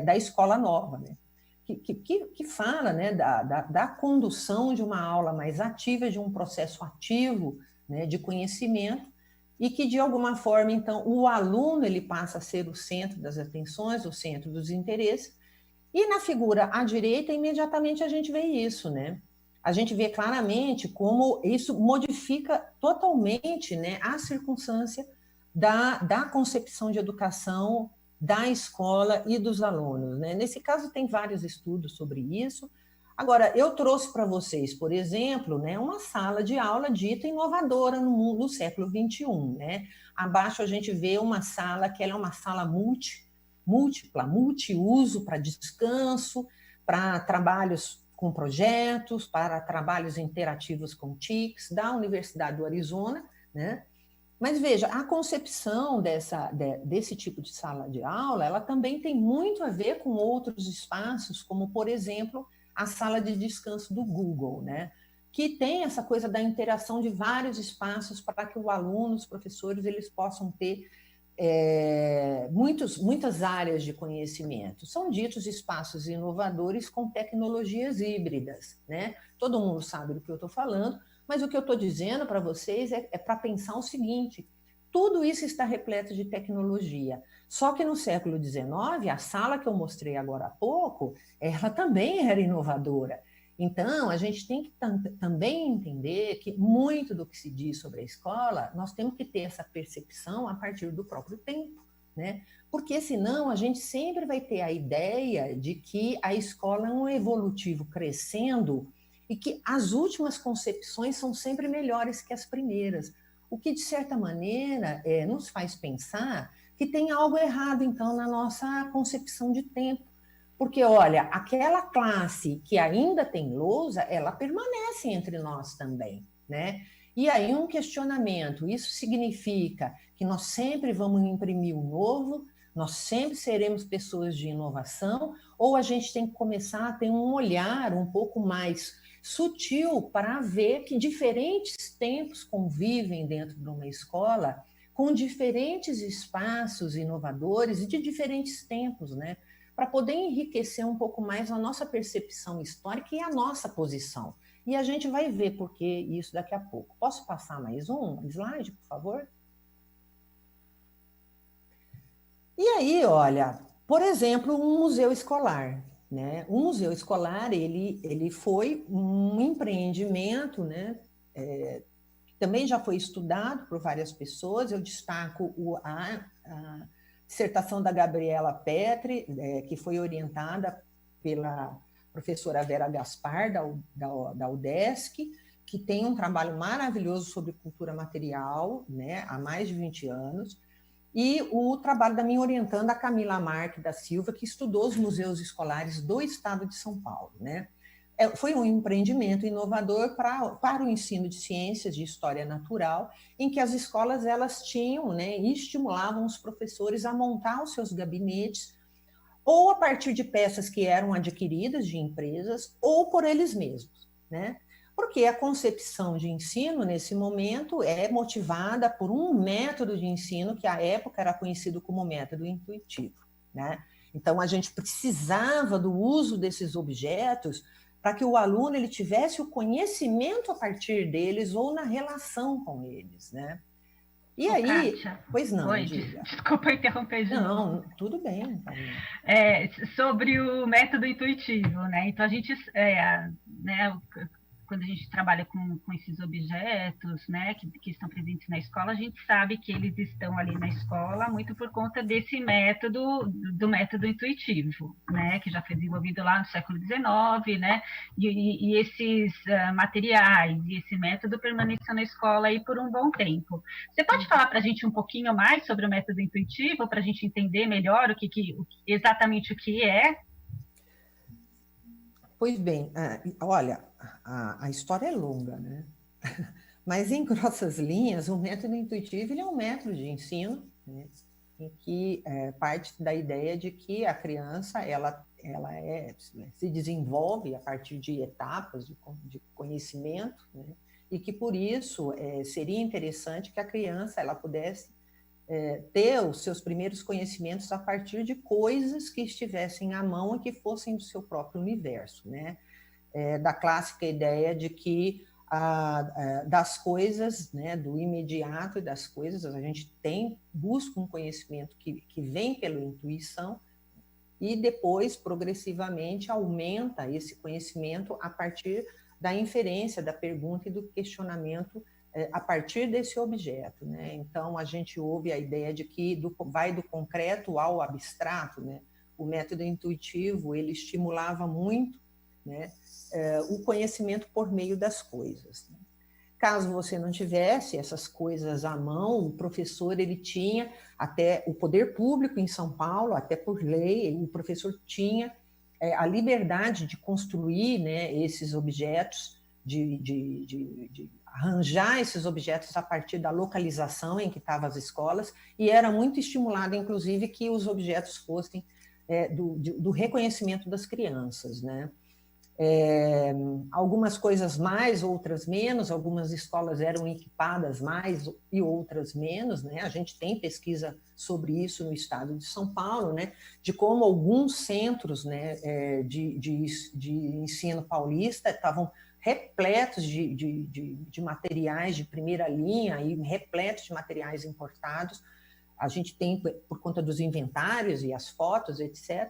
da escola nova, né, que fala, né, da condução de uma aula mais ativa, de um processo ativo, né, de conhecimento, e que, de alguma forma, então, o aluno ele passa a ser o centro das atenções, o centro dos interesses, e na figura à direita, imediatamente a gente vê isso, né? A gente vê claramente como isso modifica totalmente, né, a circunstância da concepção de educação da escola e dos alunos, né? Nesse caso, tem vários estudos sobre isso. Agora, eu trouxe para vocês, por exemplo, né, uma sala de aula dita inovadora no século XXI, né? Abaixo a gente vê uma sala que ela é uma sala múltipla, multiuso para descanso, para trabalhos com projetos, para trabalhos interativos com TICs, da Universidade do Arizona, né? Mas veja, a concepção desse tipo de sala de aula, ela também tem muito a ver com outros espaços, como, por exemplo, a sala de descanso do Google, né? Que tem essa coisa da interação de vários espaços para que o aluno, os professores, eles possam ter muitas áreas de conhecimento. São ditos espaços inovadores com tecnologias híbridas, né? Todo mundo sabe do que eu estou falando, Mas o que eu estou dizendo para vocês é para pensar o seguinte: tudo isso está repleto de tecnologia. Só que no século XIX, a sala que eu mostrei agora há pouco, ela também era inovadora. Então, a gente tem que também entender que muito do que se diz sobre a escola, nós temos que ter essa percepção a partir do próprio tempo, né? Porque senão a gente sempre vai ter a ideia de que a escola é um evolutivo crescendo e que as últimas concepções são sempre melhores que as primeiras. O que, de certa maneira, nos faz pensar que tem algo errado, então, na nossa concepção de tempo. Porque, olha, aquela classe que ainda tem lousa, ela permanece entre nós também, né? E aí um questionamento, isso significa que nós sempre vamos imprimir o novo, nós sempre seremos pessoas de inovação, ou a gente tem que começar a ter um olhar um pouco mais sutil para ver que diferentes tempos convivem dentro de uma escola com diferentes espaços inovadores e de diferentes tempos, né? Para poder enriquecer um pouco mais a nossa percepção histórica e a nossa posição. E a gente vai ver por que isso daqui a pouco. Posso passar mais um slide, por favor? E aí, olha, por exemplo, um museu escolar, né? Um museu escolar, ele foi um empreendimento, né? Também já foi estudado por várias pessoas. Eu destaco a dissertação da Gabriela Petri, que foi orientada pela professora Vera Gaspar, da UDESC, que tem um trabalho maravilhoso sobre cultura material, né, há mais de 20 anos, e o trabalho da minha orientanda, a Camila Marque da Silva, que estudou os museus escolares do estado de São Paulo, né? Foi um empreendimento inovador para o ensino de ciências, de história natural, em que as escolas elas tinham, né, e estimulavam os professores a montar os seus gabinetes, ou a partir de peças que eram adquiridas de empresas, ou por eles mesmos, né? Porque a concepção de ensino, nesse momento, é motivada por um método de ensino que, à época, era conhecido como método intuitivo, né? Então, a gente precisava do uso desses objetos para que o aluno ele tivesse o conhecimento a partir deles ou na relação com eles, né? E aí, Kátia, pois não, oi, diga. Desculpa interromper de novo. Não, tudo bem. Sobre o método intuitivo, né? Então a gente, né, quando a gente trabalha com esses objetos, né, que estão presentes na escola, a gente sabe que eles estão ali na escola muito por conta desse método, do método intuitivo, né, que já foi desenvolvido lá no século XIX, né, e esses materiais e esse método permaneceu na escola aí por um bom tempo. Você pode falar para a gente um pouquinho mais sobre o método intuitivo, para a gente entender melhor exatamente o que é? Pois bem, olha, a história é longa, né? Mas, em grossas linhas, o método intuitivo ele é um método de ensino, né, em que parte da ideia de que a criança ela se desenvolve a partir de etapas de conhecimento, né, e que, por isso, seria interessante que a criança ela pudesse ter os seus primeiros conhecimentos a partir de coisas que estivessem à mão e que fossem do seu próprio universo, né? Da clássica ideia de que das coisas, né, do imediato e das coisas, a gente busca um conhecimento que vem pela intuição e depois, progressivamente, aumenta esse conhecimento a partir da inferência, da pergunta e do questionamento a partir desse objeto, né? Então, a gente ouve a ideia de que vai do concreto ao abstrato, né? O método intuitivo, ele estimulava muito, né, o conhecimento por meio das coisas, né? Caso você não tivesse essas coisas à mão, o professor ele tinha, até o poder público em São Paulo, até por lei, o professor tinha a liberdade de construir, né, esses objetos, de arranjar esses objetos a partir da localização em que estavam as escolas, e era muito estimulado, inclusive, que os objetos fossem do reconhecimento das crianças, né? Algumas coisas mais, outras menos, algumas escolas eram equipadas mais e outras menos, né? A gente tem pesquisa sobre isso no estado de São Paulo, né? De como alguns centros, né, de ensino paulista estavam repletos de materiais de primeira linha e repletos de materiais importados. A gente tem, por conta dos inventários e as fotos, etc.,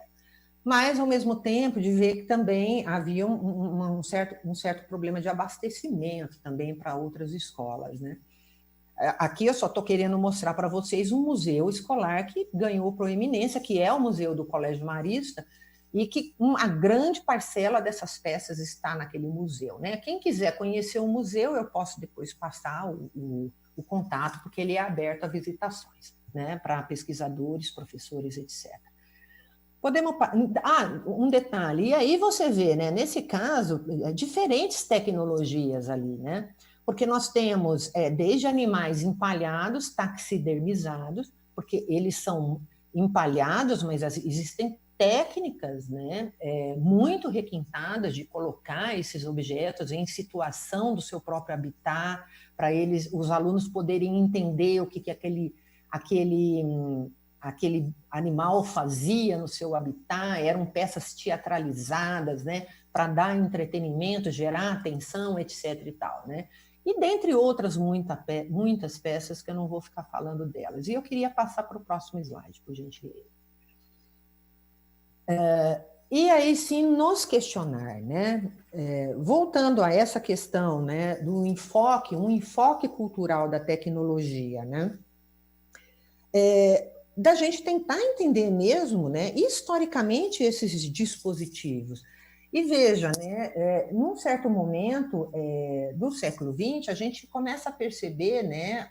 mas, ao mesmo tempo, de ver que também havia um certo problema de abastecimento também para outras escolas, né? Aqui eu só estou querendo mostrar para vocês um museu escolar que ganhou proeminência, que é o Museu do Colégio Marista, e que uma grande parcela dessas peças está naquele museu, né? Quem quiser conhecer o museu, eu posso depois passar o contato, porque ele é aberto a visitações, né? Para pesquisadores, professores, etc. Podemos... um detalhe, e aí você vê, né, nesse caso, diferentes tecnologias ali, né? Porque nós temos desde animais empalhados, taxidermizados, porque eles são empalhados, mas existem técnicas, né, muito requintadas de colocar esses objetos em situação do seu próprio habitat, para os alunos poderem entender o que aquele animal fazia no seu habitat. Eram peças teatralizadas, né, para dar entretenimento, gerar atenção, etc. e tal, né? E dentre outras muitas peças que eu não vou ficar falando delas. E eu queria passar para o próximo slide, por gentileza. E aí sim nos questionar, né? Voltando a essa questão, né, do enfoque, um enfoque cultural da tecnologia, né? Da gente tentar entender mesmo, né, historicamente, esses dispositivos. E veja, né, num certo momento do século XX, a gente começa a perceber, né,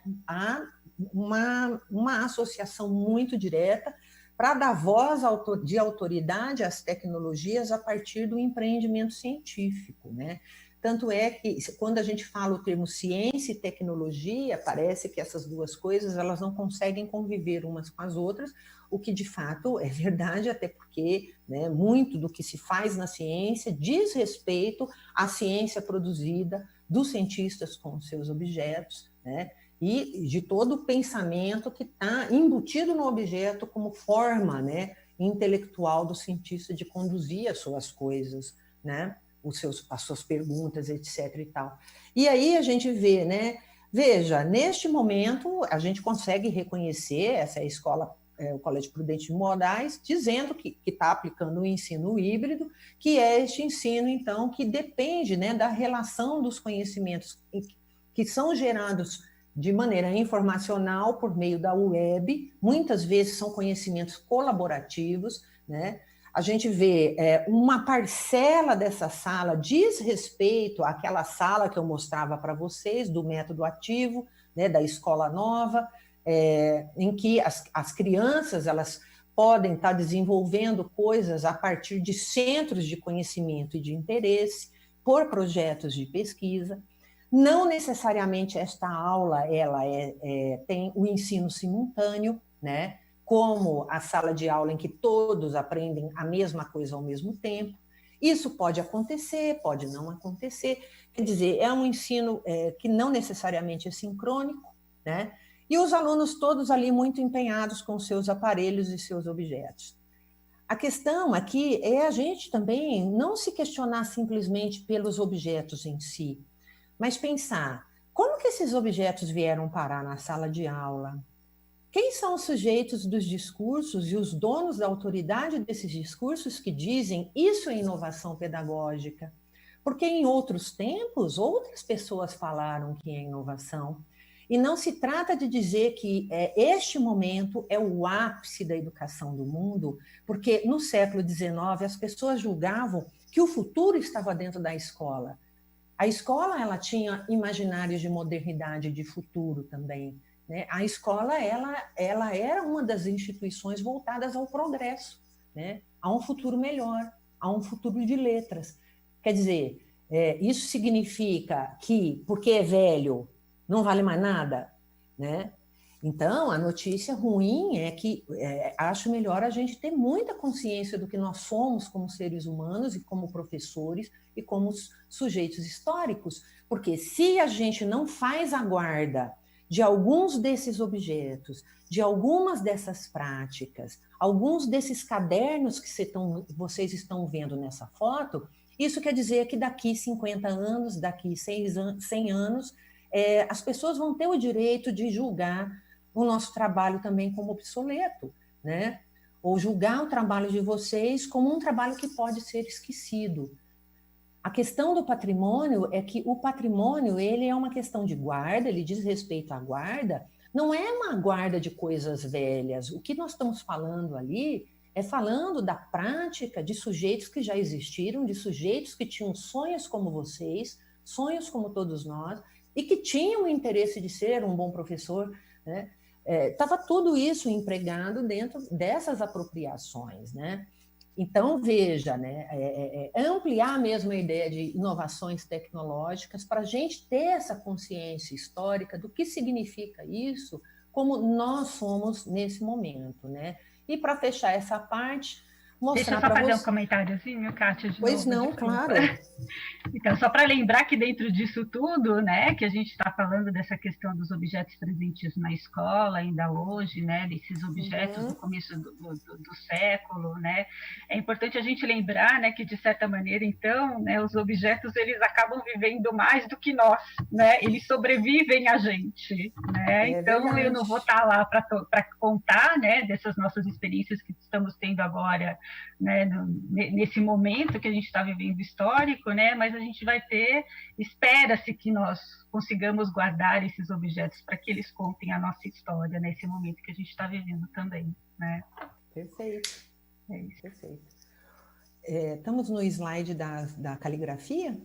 uma associação muito direta para dar voz de autoridade às tecnologias a partir do empreendimento científico, né? Tanto é que, quando a gente fala o termo ciência e tecnologia, parece que essas duas coisas elas não conseguem conviver umas com as outras, o que de fato é verdade, até porque, né, muito do que se faz na ciência diz respeito à ciência produzida dos cientistas com os seus objetos, né, e de todo o pensamento que está embutido no objeto como forma, né, intelectual do cientista de conduzir as suas coisas, né, as suas perguntas, etc. e tal. E aí a gente vê, né? Veja, neste momento a gente consegue reconhecer, essa é a escola, o Colégio Prudente de Moraes, dizendo que está aplicando o ensino híbrido, que é este ensino, então, que depende, né, da relação dos conhecimentos que são gerados de maneira informacional por meio da web, muitas vezes são conhecimentos colaborativos, né? A gente vê uma parcela dessa sala diz respeito àquela sala que eu mostrava para vocês, do método ativo, né, da escola nova, em que as crianças elas podem estar desenvolvendo coisas a partir de centros de conhecimento e de interesse, por projetos de pesquisa. Não necessariamente esta aula ela tem o ensino simultâneo, né? Como a sala de aula em que todos aprendem a mesma coisa ao mesmo tempo. Isso pode acontecer, pode não acontecer. Quer dizer, é um ensino que não necessariamente é sincrônico, né? E os alunos todos ali muito empenhados com seus aparelhos e seus objetos. A questão aqui é a gente também não se questionar simplesmente pelos objetos em si, mas pensar como que esses objetos vieram parar na sala de aula. Quem são os sujeitos dos discursos e os donos da autoridade desses discursos que dizem isso é inovação pedagógica? Porque em outros tempos, outras pessoas falaram que é inovação. E não se trata de dizer que este momento é o ápice da educação do mundo, porque no século XIX as pessoas julgavam que o futuro estava dentro da escola. A escola ela tinha imaginários de modernidade e de futuro também. A escola ela era uma das instituições voltadas ao progresso, né? A um futuro melhor, a um futuro de letras. Quer dizer, isso significa que, porque é velho, não vale mais nada, né? Então, a notícia ruim é que acho melhor a gente ter muita consciência do que nós somos como seres humanos e como professores e como sujeitos históricos, porque se a gente não faz a guarda de alguns desses objetos, de algumas dessas práticas, alguns desses cadernos que vocês estão vendo nessa foto, Isso quer dizer que daqui 50 anos, daqui 100 anos, as pessoas vão ter o direito de julgar o nosso trabalho também como obsoleto, né? Ou julgar o trabalho de vocês como um trabalho que pode ser esquecido. A questão do patrimônio é que o patrimônio, ele é uma questão de guarda, ele diz respeito à guarda, não é uma guarda de coisas velhas. O que nós estamos falando ali é falando da prática de sujeitos que já existiram, de sujeitos que tinham sonhos como vocês, sonhos como todos nós, e que tinham o interesse de ser um bom professor, né? Estava tudo isso empregado dentro dessas apropriações, né? Então, veja, né, ampliar mesmo a ideia de inovações tecnológicas para a gente ter essa consciência histórica do que significa isso, como nós somos nesse momento, né? E para fechar essa parte, mostrar para você... Deixa eu só fazer você... um comentáriozinho, Kátia, de Pois novo. não, claro. Então, só para lembrar que dentro disso tudo, né, que a gente está falando dessa questão dos objetos presentes na escola ainda hoje, né, desses objetos do começo do século, né, é importante a gente lembrar, né, que de certa maneira, então, né, os objetos eles acabam vivendo mais do que nós, né, eles sobrevivem a gente, né, então verdade. Eu não vou estar lá para contar, né, dessas nossas experiências que estamos tendo agora, né, nesse momento que a gente está vivendo histórico, né, mas a gente vai ter, espera-se que nós consigamos guardar esses objetos para que eles contem a nossa história nesse momento que a gente está vivendo também, né? Perfeito. É isso. Perfeito. Estamos no slide da caligrafia?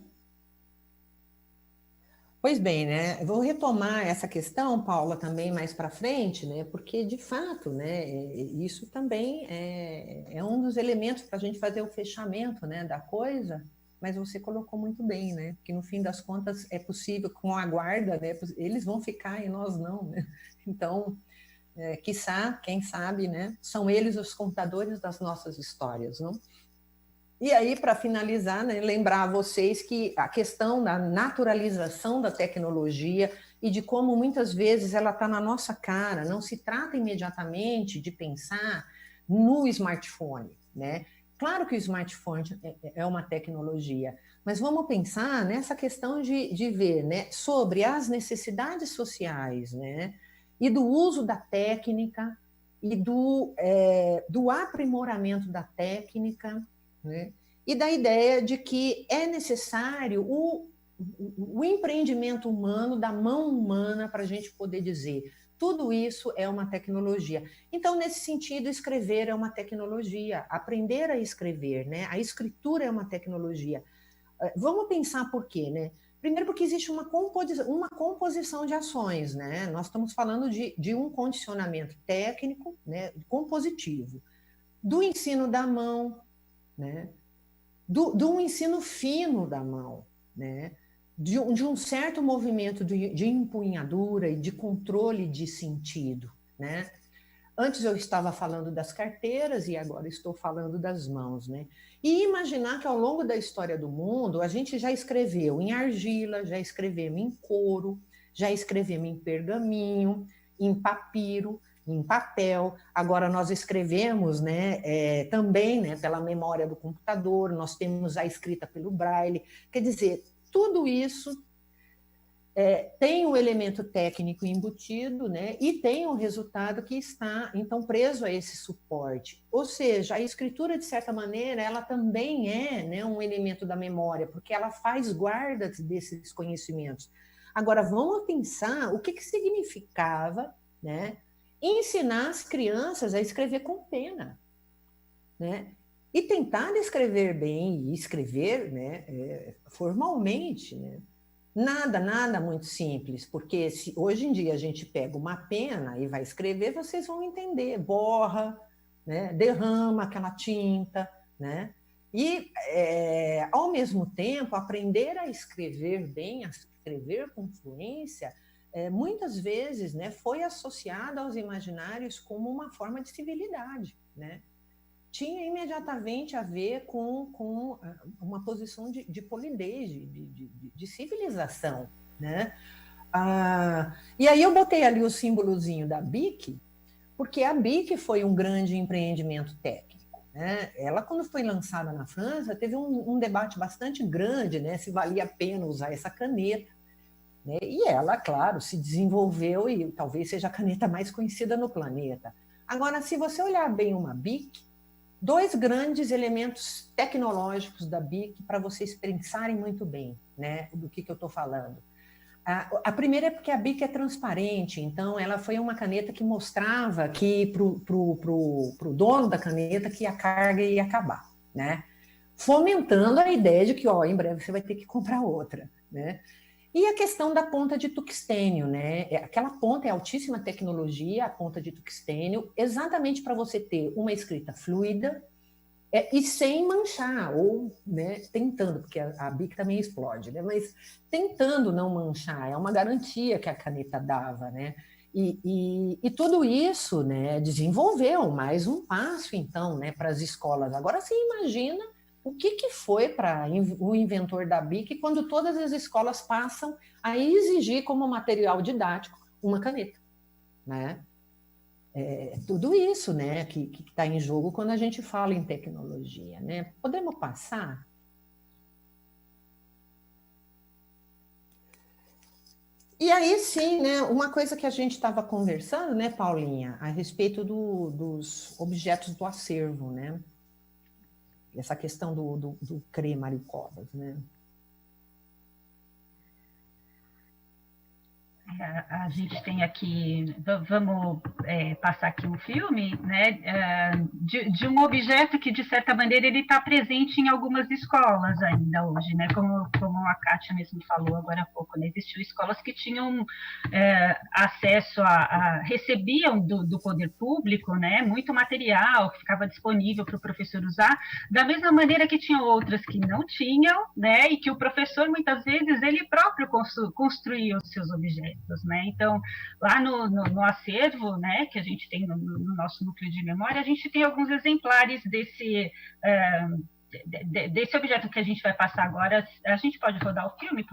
Pois bem, né? Vou retomar essa questão, Paula, também mais para frente, né? Porque, de fato, né, isso também é um dos elementos para a gente fazer o fechamento, né, da coisa, mas você colocou muito bem, né? Que, no fim das contas, é possível, com a guarda, né, eles vão ficar e nós não, né? Então, quiçá, quem sabe, né, são eles os contadores das nossas histórias, não? E aí, para finalizar, né, lembrar a vocês que a questão da naturalização da tecnologia e de como muitas vezes ela está na nossa cara, não se trata imediatamente de pensar no smartphone, né? Claro que o smartphone é uma tecnologia, mas vamos pensar nessa questão de ver, né, sobre as necessidades sociais, né, e do uso da técnica e do aprimoramento da técnica, né? E da ideia de que é necessário o empreendimento humano, da mão humana, para a gente poder dizer tudo isso é uma tecnologia. Então, nesse sentido, escrever é uma tecnologia, aprender a escrever, né? A escritura é uma tecnologia. Vamos pensar por quê, né? Primeiro, porque existe uma composição de ações, né? Nós estamos falando de um condicionamento técnico, né, compositivo, do ensino da mão, né? Do ensino fino da mão, né? De um certo movimento de empunhadura e de controle de sentido, né? Antes eu estava falando das carteiras e agora estou falando das mãos, né? E imaginar que ao longo da história do mundo a gente já escreveu em argila, já escrevemos em couro, já escrevemos em pergaminho, em papiro, em papel. Agora nós escrevemos, né, também, né, pela memória do computador, nós temos a escrita pelo braille. Quer dizer, tudo isso tem um elemento técnico embutido, né, e tem um resultado que está, então, preso a esse suporte. Ou seja, a escritura, de certa maneira, ela também é, né, um elemento da memória, porque ela faz guarda desses conhecimentos. Agora, vamos pensar o que significava, né, ensinar as crianças a escrever com pena, né? E tentar escrever bem e escrever, né, formalmente, né? Nada muito simples, porque se hoje em dia a gente pega uma pena e vai escrever, vocês vão entender, borra, né, derrama aquela tinta, né? E, ao mesmo tempo, aprender a escrever bem, a escrever com fluência, muitas vezes, né, foi associada aos imaginários como uma forma de civilidade, né? Tinha imediatamente a ver com uma posição de polidez, de civilização, né? E aí eu botei ali o símbolozinho da BIC, porque a BIC foi um grande empreendimento técnico, né? Ela, quando foi lançada na França, teve um debate bastante grande, né, se valia a pena usar essa caneta, né? E ela, claro, se desenvolveu e talvez seja a caneta mais conhecida no planeta. Agora, se você olhar bem uma Bic, dois grandes elementos tecnológicos da Bic para vocês pensarem muito bem, né, do que eu estou falando. A primeira é porque a Bic é transparente, então ela foi uma caneta que mostrava que para o dono da caneta que a carga ia acabar, né? Fomentando a ideia de que, ó, em breve você vai ter que comprar outra, né? E a questão da ponta de tuxtênio, né? Aquela ponta é altíssima tecnologia, a ponta de tuxtênio, exatamente para você ter uma escrita fluida, e sem manchar, ou, né, tentando, porque a Bic também explode, né, mas tentando não manchar, é uma garantia que a caneta dava, né, e tudo isso, né, desenvolveu mais um passo, então, né, para as escolas. Agora você imagina o que foi para o inventor da Bic quando todas as escolas passam a exigir como material didático uma caneta, né? Tudo isso, né, que está em jogo quando a gente fala em tecnologia, né? Podemos passar? E aí, sim, né, uma coisa que a gente estava conversando, né, Paulinha, a respeito dos objetos do acervo, né? Essa questão do CRE Mariocovas, né? A gente tem aqui, vamos passar aqui um filme, né, de um objeto que, de certa maneira, ele está presente em algumas escolas ainda hoje, né, como a Kátia mesmo falou agora há pouco, né, existiam escolas que tinham acesso recebiam do poder público, né, muito material que ficava disponível para o professor usar, da mesma maneira que tinham outras que não tinham, né, e que o professor, muitas vezes, ele próprio construía os seus objetos. Né? Então, lá no acervo, né, que a gente tem no nosso núcleo de memória, a gente tem alguns exemplares desse objeto que a gente vai passar agora. A gente pode rodar o filme?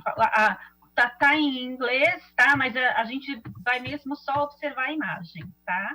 Tá em inglês, tá? Mas a gente vai mesmo só observar a imagem, tá?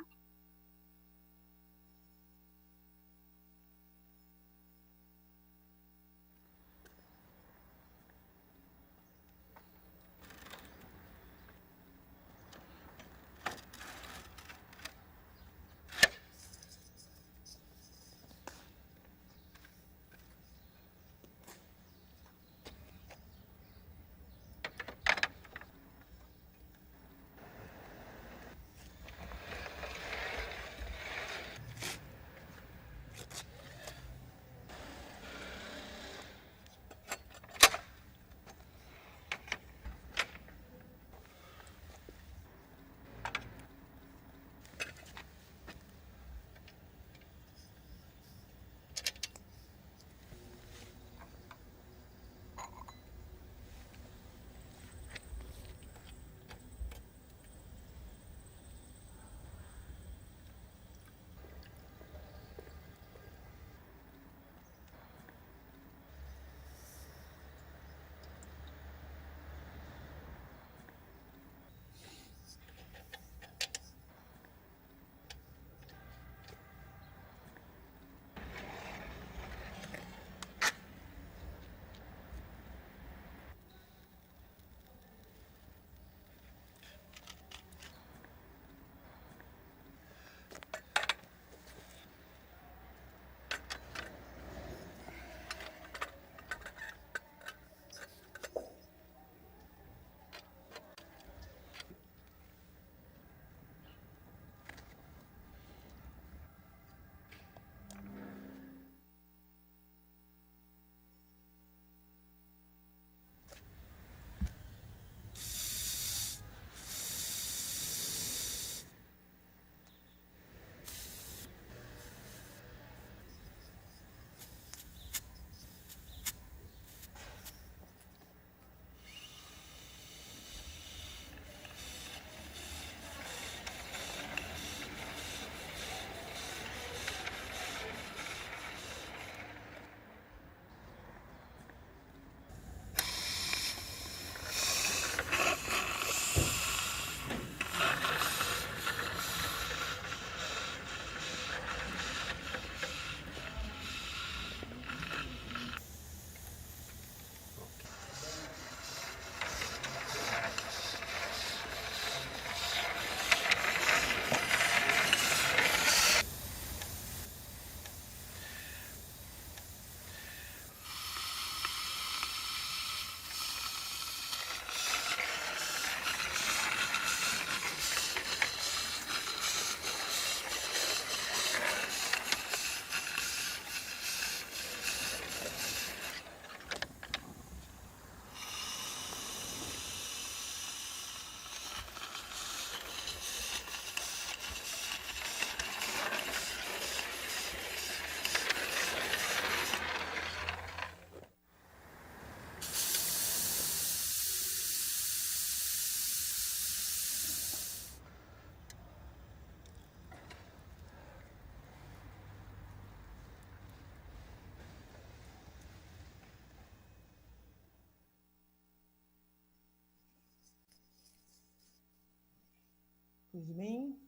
Pois bem.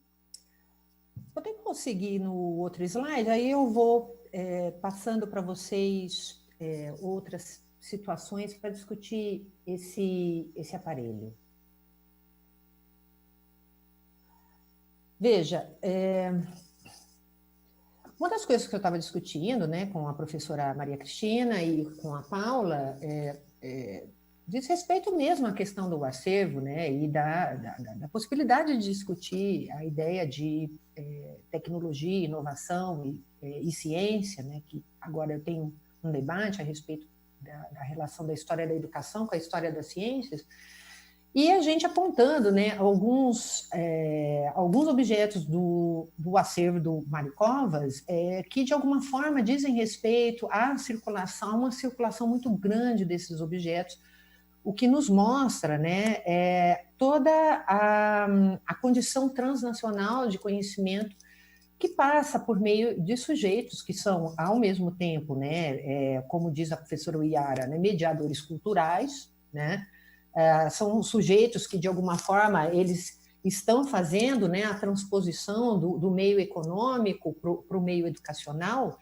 Podemos seguir no outro slide? Aí eu vou passando para vocês outras situações para discutir esse aparelho. Veja, uma das coisas que eu estava discutindo, né, com a professora Maria Cristina e com a Paula, diz respeito mesmo à questão do acervo, né, e da possibilidade de discutir a ideia de tecnologia, inovação e ciência, né, que agora eu tenho um debate a respeito da relação da história da educação com a história das ciências, e a gente apontando, né, alguns objetos do acervo do Mário Covas que, de alguma forma, dizem respeito à circulação, uma circulação muito grande desses objetos, o que nos mostra, né, toda a condição transnacional de conhecimento que passa por meio de sujeitos que são, ao mesmo tempo, né, como diz a professora Uiara, né, mediadores culturais, né, são sujeitos que, de alguma forma, eles estão fazendo, né, a transposição do meio econômico para o meio educacional,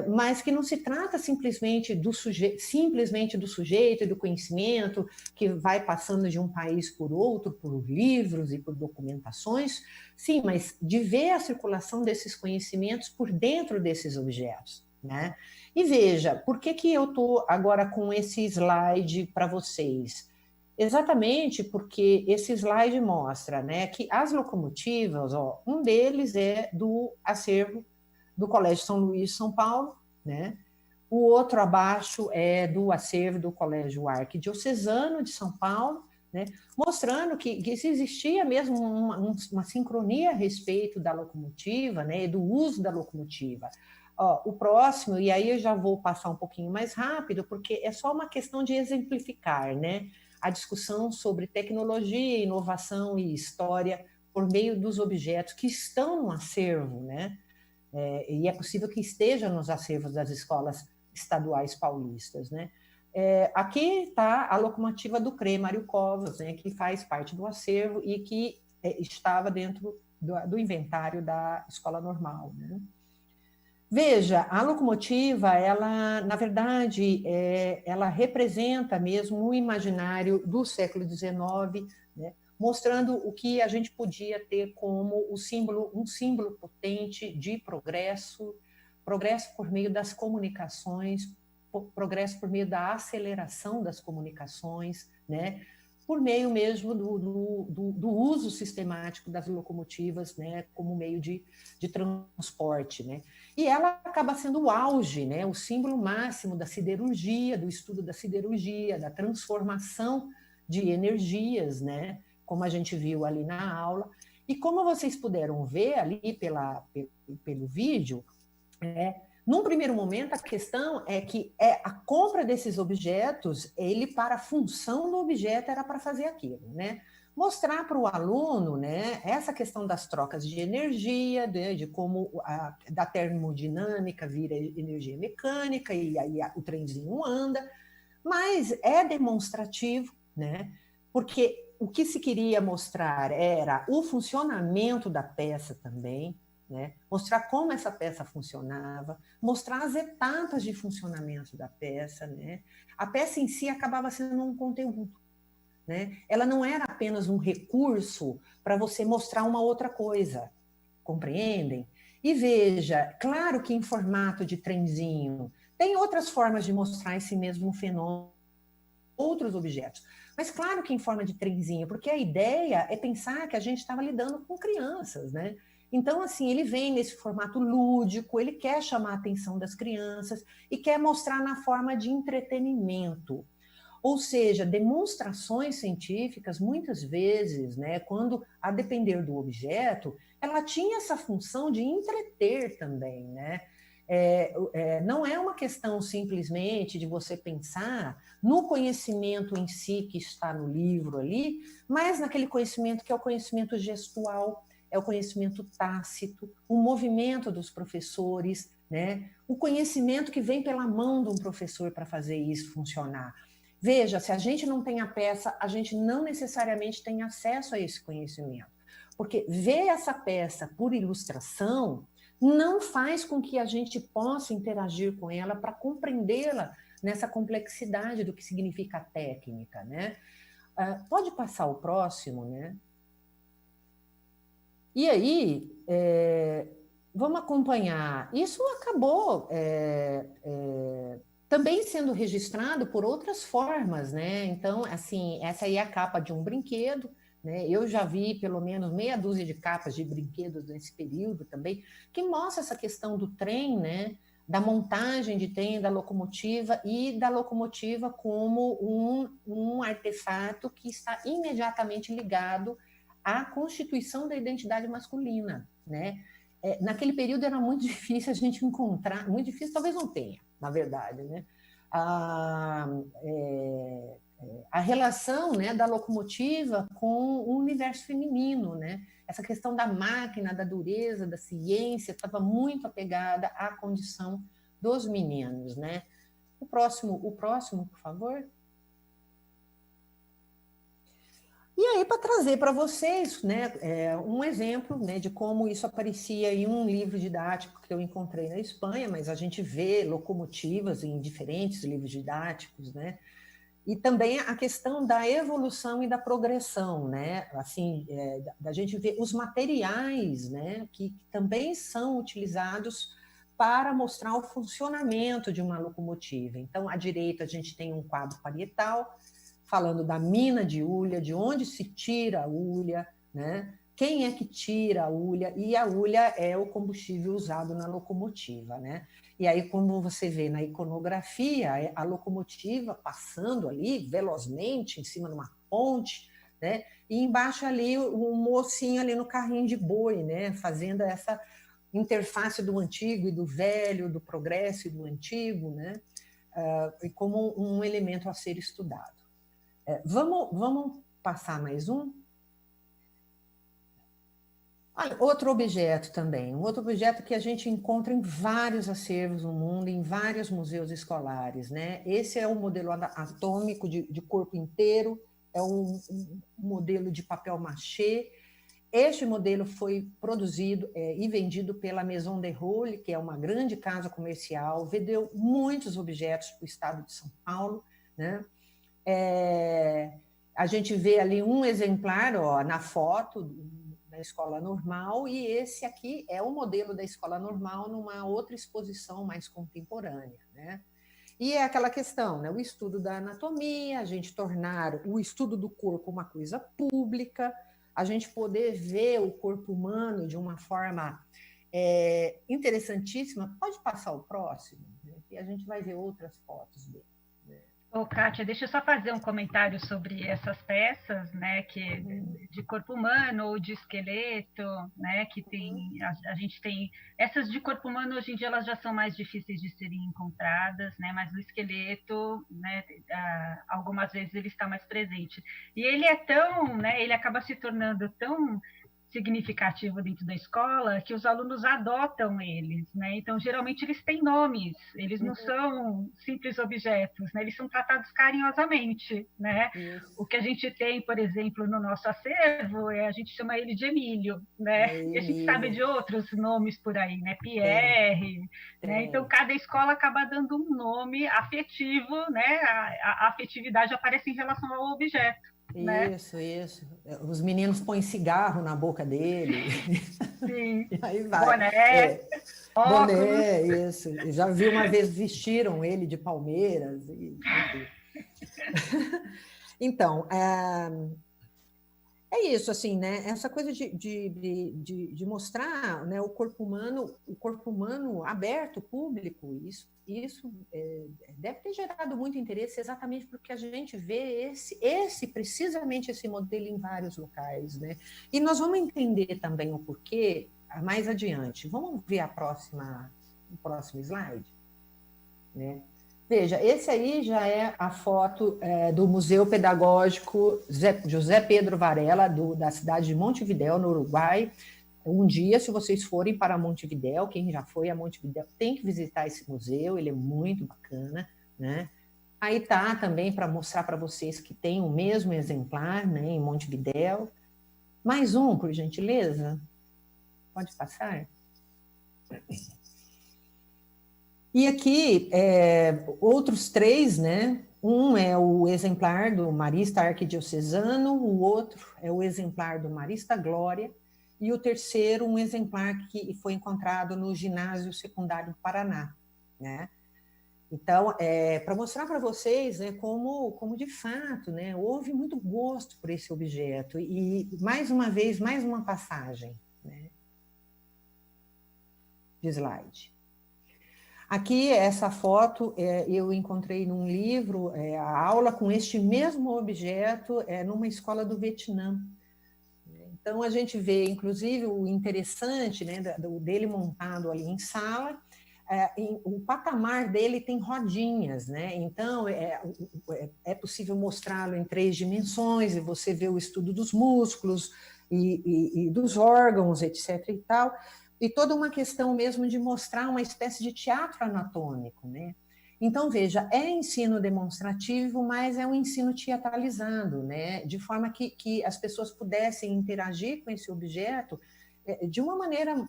mas que não se trata simplesmente do sujeito e do conhecimento que vai passando de um país por outro, por livros e por documentações, sim, mas de ver a circulação desses conhecimentos por dentro desses objetos, né? E veja, por que eu estou agora com esse slide para vocês? Exatamente porque esse slide mostra, né, que as locomotivas, um deles é do acervo do Colégio São Luís, São Paulo, né? O outro abaixo é do acervo do Colégio Arquidiocesano de São Paulo, né? Mostrando que existia mesmo uma sincronia a respeito da locomotiva, né? Do uso da locomotiva. O próximo, e aí eu já vou passar um pouquinho mais rápido, porque é só uma questão de exemplificar, né, a discussão sobre tecnologia, inovação e história por meio dos objetos que estão no acervo, né? E é possível que esteja nos acervos das escolas estaduais paulistas, né? Aqui está a locomotiva do CRE Mário Covas, né, que faz parte do acervo e que estava dentro do inventário da escola normal, né? Veja, a locomotiva, ela, na verdade, ela representa mesmo o imaginário do século XIX, né? Mostrando o que a gente podia ter como um símbolo potente de progresso por meio das comunicações, progresso por meio da aceleração das comunicações, né? Por meio mesmo do uso sistemático das locomotivas, né, como meio de transporte, né? E ela acaba sendo o auge, né, o símbolo máximo da siderurgia, do estudo da siderurgia, da transformação de energias, né, como a gente viu ali na aula. E como vocês puderam ver ali pelo vídeo, num primeiro momento, a questão é que a compra desses objetos, para a função do objeto era para fazer aquilo, né? Mostrar para o aluno, né, essa questão das trocas de energia, de como da termodinâmica vira energia mecânica, e aí o trenzinho anda, mas é demonstrativo, né? Porque o que se queria mostrar era o funcionamento da peça também, né? Mostrar como essa peça funcionava, mostrar as etapas de funcionamento da peça, né? A peça em si acabava sendo um conteúdo, né? Ela não era apenas um recurso para você mostrar uma outra coisa, compreendem? E veja, claro que em formato de trenzinho, tem outras formas de mostrar esse mesmo fenômeno, outros objetos, mas claro que em forma de trenzinho, porque a ideia é pensar que a gente estava lidando com crianças, né? Então, assim, ele vem nesse formato lúdico, ele quer chamar a atenção das crianças e quer mostrar na forma de entretenimento. Ou seja, demonstrações científicas, muitas vezes, né, quando, a depender do objeto, ela tinha essa função de entreter também, né? Não é uma questão simplesmente de você pensar no conhecimento em si que está no livro ali, mas naquele conhecimento que é o conhecimento gestual, é o conhecimento tácito, o movimento dos professores, né? O conhecimento que vem pela mão de um professor para fazer isso funcionar. Veja, se a gente não tem a peça, a gente não necessariamente tem acesso a esse conhecimento. Porque ver essa peça por ilustração não faz com que a gente possa interagir com ela para compreendê-la nessa complexidade do que significa a técnica, né? Pode passar o próximo, né? E aí, vamos acompanhar. Isso acabou também sendo registrado por outras formas, né? Então, assim, essa aí é a capa de um brinquedo, né? Eu já vi pelo menos meia dúzia de capas de brinquedos nesse período também, que mostra essa questão do trem, né? Da montagem de trem, da locomotiva, e da locomotiva como um artefato que está imediatamente ligado à constituição da identidade masculina, né? Naquele período era muito difícil a gente encontrar, muito difícil, talvez não tenha, na verdade, né? A relação, né, da locomotiva com o universo feminino, né? Essa questão da máquina, da dureza, da ciência, estava muito apegada à condição dos meninos, né? O próximo, por favor. E aí, para trazer para vocês, né, um exemplo, né, de como isso aparecia em um livro didático que eu encontrei na Espanha, mas a gente vê locomotivas em diferentes livros didáticos, né? E também a questão da evolução e da progressão, né? Assim, da gente ver os materiais, né, que também são utilizados para mostrar o funcionamento de uma locomotiva. Então, à direita a gente tem um quadro parietal, falando da mina de hulha, de onde se tira a hulha, né? Quem é que tira a hulha? E a hulha é o combustível usado na locomotiva, né? E aí, como você vê na iconografia, a locomotiva passando ali velozmente em cima de uma ponte, né? E embaixo ali o mocinho ali no carrinho de boi, né? Fazendo essa interface do antigo e do velho, do progresso e do antigo, né? E como um elemento a ser estudado. Vamos passar mais um? Outro objeto também, um outro objeto que a gente encontra em vários acervos no mundo, em vários museus escolares, né? Esse é um modelo atômico de corpo inteiro, é um modelo de papel machê. Este modelo foi produzido e vendido pela Maison de Rolle, que é uma grande casa comercial, vendeu muitos objetos para o estado de São Paulo, né? A gente vê ali um exemplar, ó, na foto da Escola Normal, e esse aqui é o modelo da Escola Normal numa outra exposição mais contemporânea, né? E é aquela questão, né? O estudo da anatomia, a gente tornar o estudo do corpo uma coisa pública, a gente poder ver o corpo humano de uma forma interessantíssima. Pode passar o próximo, né? E a gente vai ver outras fotos dele. Ô, Kátia, deixa eu só fazer um comentário sobre essas peças, né, que de corpo humano ou de esqueleto, né, que tem, a gente tem, essas de corpo humano hoje em dia elas já são mais difíceis de serem encontradas, né, mas o esqueleto, né, algumas vezes ele está mais presente. E ele é tão, né, ele acaba se tornando tão significativo dentro da escola que os alunos adotam eles, né? Então, geralmente, eles têm nomes, eles não são simples objetos, né? Eles são tratados carinhosamente, né? Isso. O que a gente tem, por exemplo, no nosso acervo, a gente chama ele de Emílio, né? E a gente sabe de outros nomes por aí, né? Pierre, né? Então, cada escola acaba dando um nome afetivo, né? A afetividade aparece em relação ao objeto. Isso, né? Isso. Os meninos põem cigarro na boca dele. Sim. E aí vai. Boné. Boné, isso. Eu já vi uma vez vestiram ele de Palmeiras. Então, é isso, assim, né? Essa coisa de mostrar, né, o corpo humano aberto, público, isso deve ter gerado muito interesse exatamente porque a gente vê precisamente esse modelo em vários locais, né? E nós vamos entender também o porquê mais adiante. Vamos ver o próximo slide, né? Veja, esse aí já é a foto do Museu Pedagógico José Pedro Varela, da cidade de Montevidéu, no Uruguai. Um dia, se vocês forem para Montevidéu, quem já foi a Montevidéu tem que visitar esse museu, ele é muito bacana, né? Aí tá também para mostrar para vocês que tem o mesmo exemplar, né, em Montevidéu. Mais um, por gentileza. Pode passar. E aqui, outros 3, né? Um é o exemplar do Marista Arquidiocesano, o outro é o exemplar do Marista Glória, e o terceiro, um exemplar que foi encontrado no Ginásio Secundário do Paraná, né? Então, para mostrar para vocês, né, como de fato, né, houve muito gosto por esse objeto. E, mais uma vez, mais uma passagem, né, de slide. Aqui, essa foto, eu encontrei num livro, a aula com este mesmo objeto numa escola do Vietnã. Então, a gente vê, inclusive, o interessante, né, dele montado ali em sala. O patamar dele tem rodinhas, né? Então é possível mostrá-lo em 3 dimensões, e você vê o estudo dos músculos e dos órgãos, etc. e tal, e toda uma questão mesmo de mostrar uma espécie de teatro anatômico, né? Então, veja, é ensino demonstrativo, mas é um ensino teatralizado, né? De forma que as pessoas pudessem interagir com esse objeto de uma maneira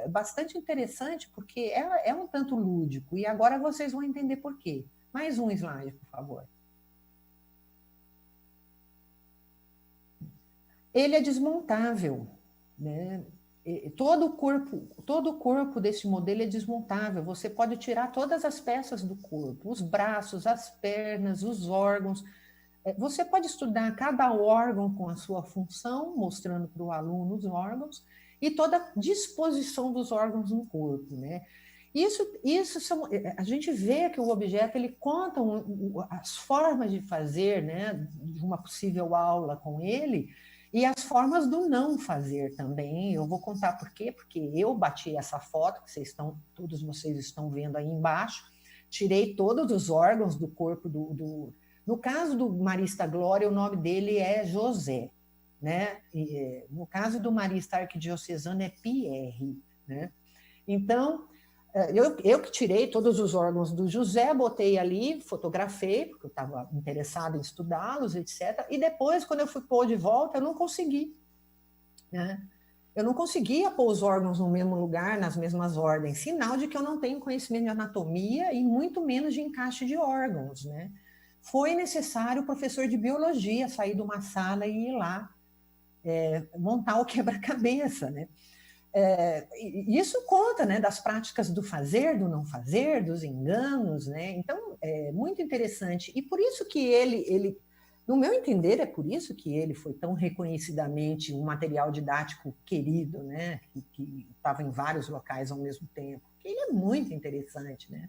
bastante interessante, porque é um tanto lúdico, e agora vocês vão entender por quê. Mais um slide, por favor. Ele é desmontável, né? Todo o corpo desse modelo é desmontável, você pode tirar todas as peças do corpo, os braços, as pernas, os órgãos. Você pode estudar cada órgão com a sua função, mostrando para o aluno os órgãos, e toda a disposição dos órgãos no corpo, né? A gente vê que o objeto ele conta as formas de fazer, né, de uma possível aula com ele, e as formas do não fazer também. Eu vou contar por quê, porque eu bati essa foto que todos vocês estão vendo aí embaixo, tirei todos os órgãos do corpo no caso do Marista Glória, o nome dele é José, né? No caso do Marista Arquidiocesano é Pierre, né? Então, eu que tirei todos os órgãos do José, botei ali, fotografei, porque eu estava interessada em estudá-los, etc. E depois, quando eu fui pôr de volta, eu não consegui, né? Eu não conseguia pôr os órgãos no mesmo lugar, nas mesmas ordens, sinal de que eu não tenho conhecimento de anatomia e muito menos de encaixe de órgãos, né? Foi necessário o professor de biologia sair de uma sala e ir lá montar o quebra-cabeça, né? Isso conta, né, das práticas do fazer, do não fazer, dos enganos, né? Então, é muito interessante. E por isso que ele, no meu entender, é por isso que ele foi tão reconhecidamente um material didático querido, né? Que estava em vários locais ao mesmo tempo. Ele é muito interessante, né?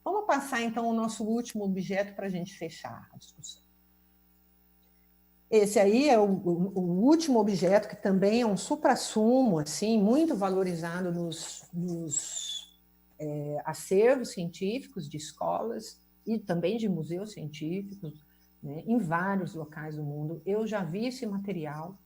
Vamos passar, então, o nosso último objeto para a gente fechar a discussão. Esse aí é o último objeto, que também é um suprassumo, assim, muito valorizado nos acervos científicos de escolas e também de museus científicos, né, em vários locais do mundo. Eu já vi esse material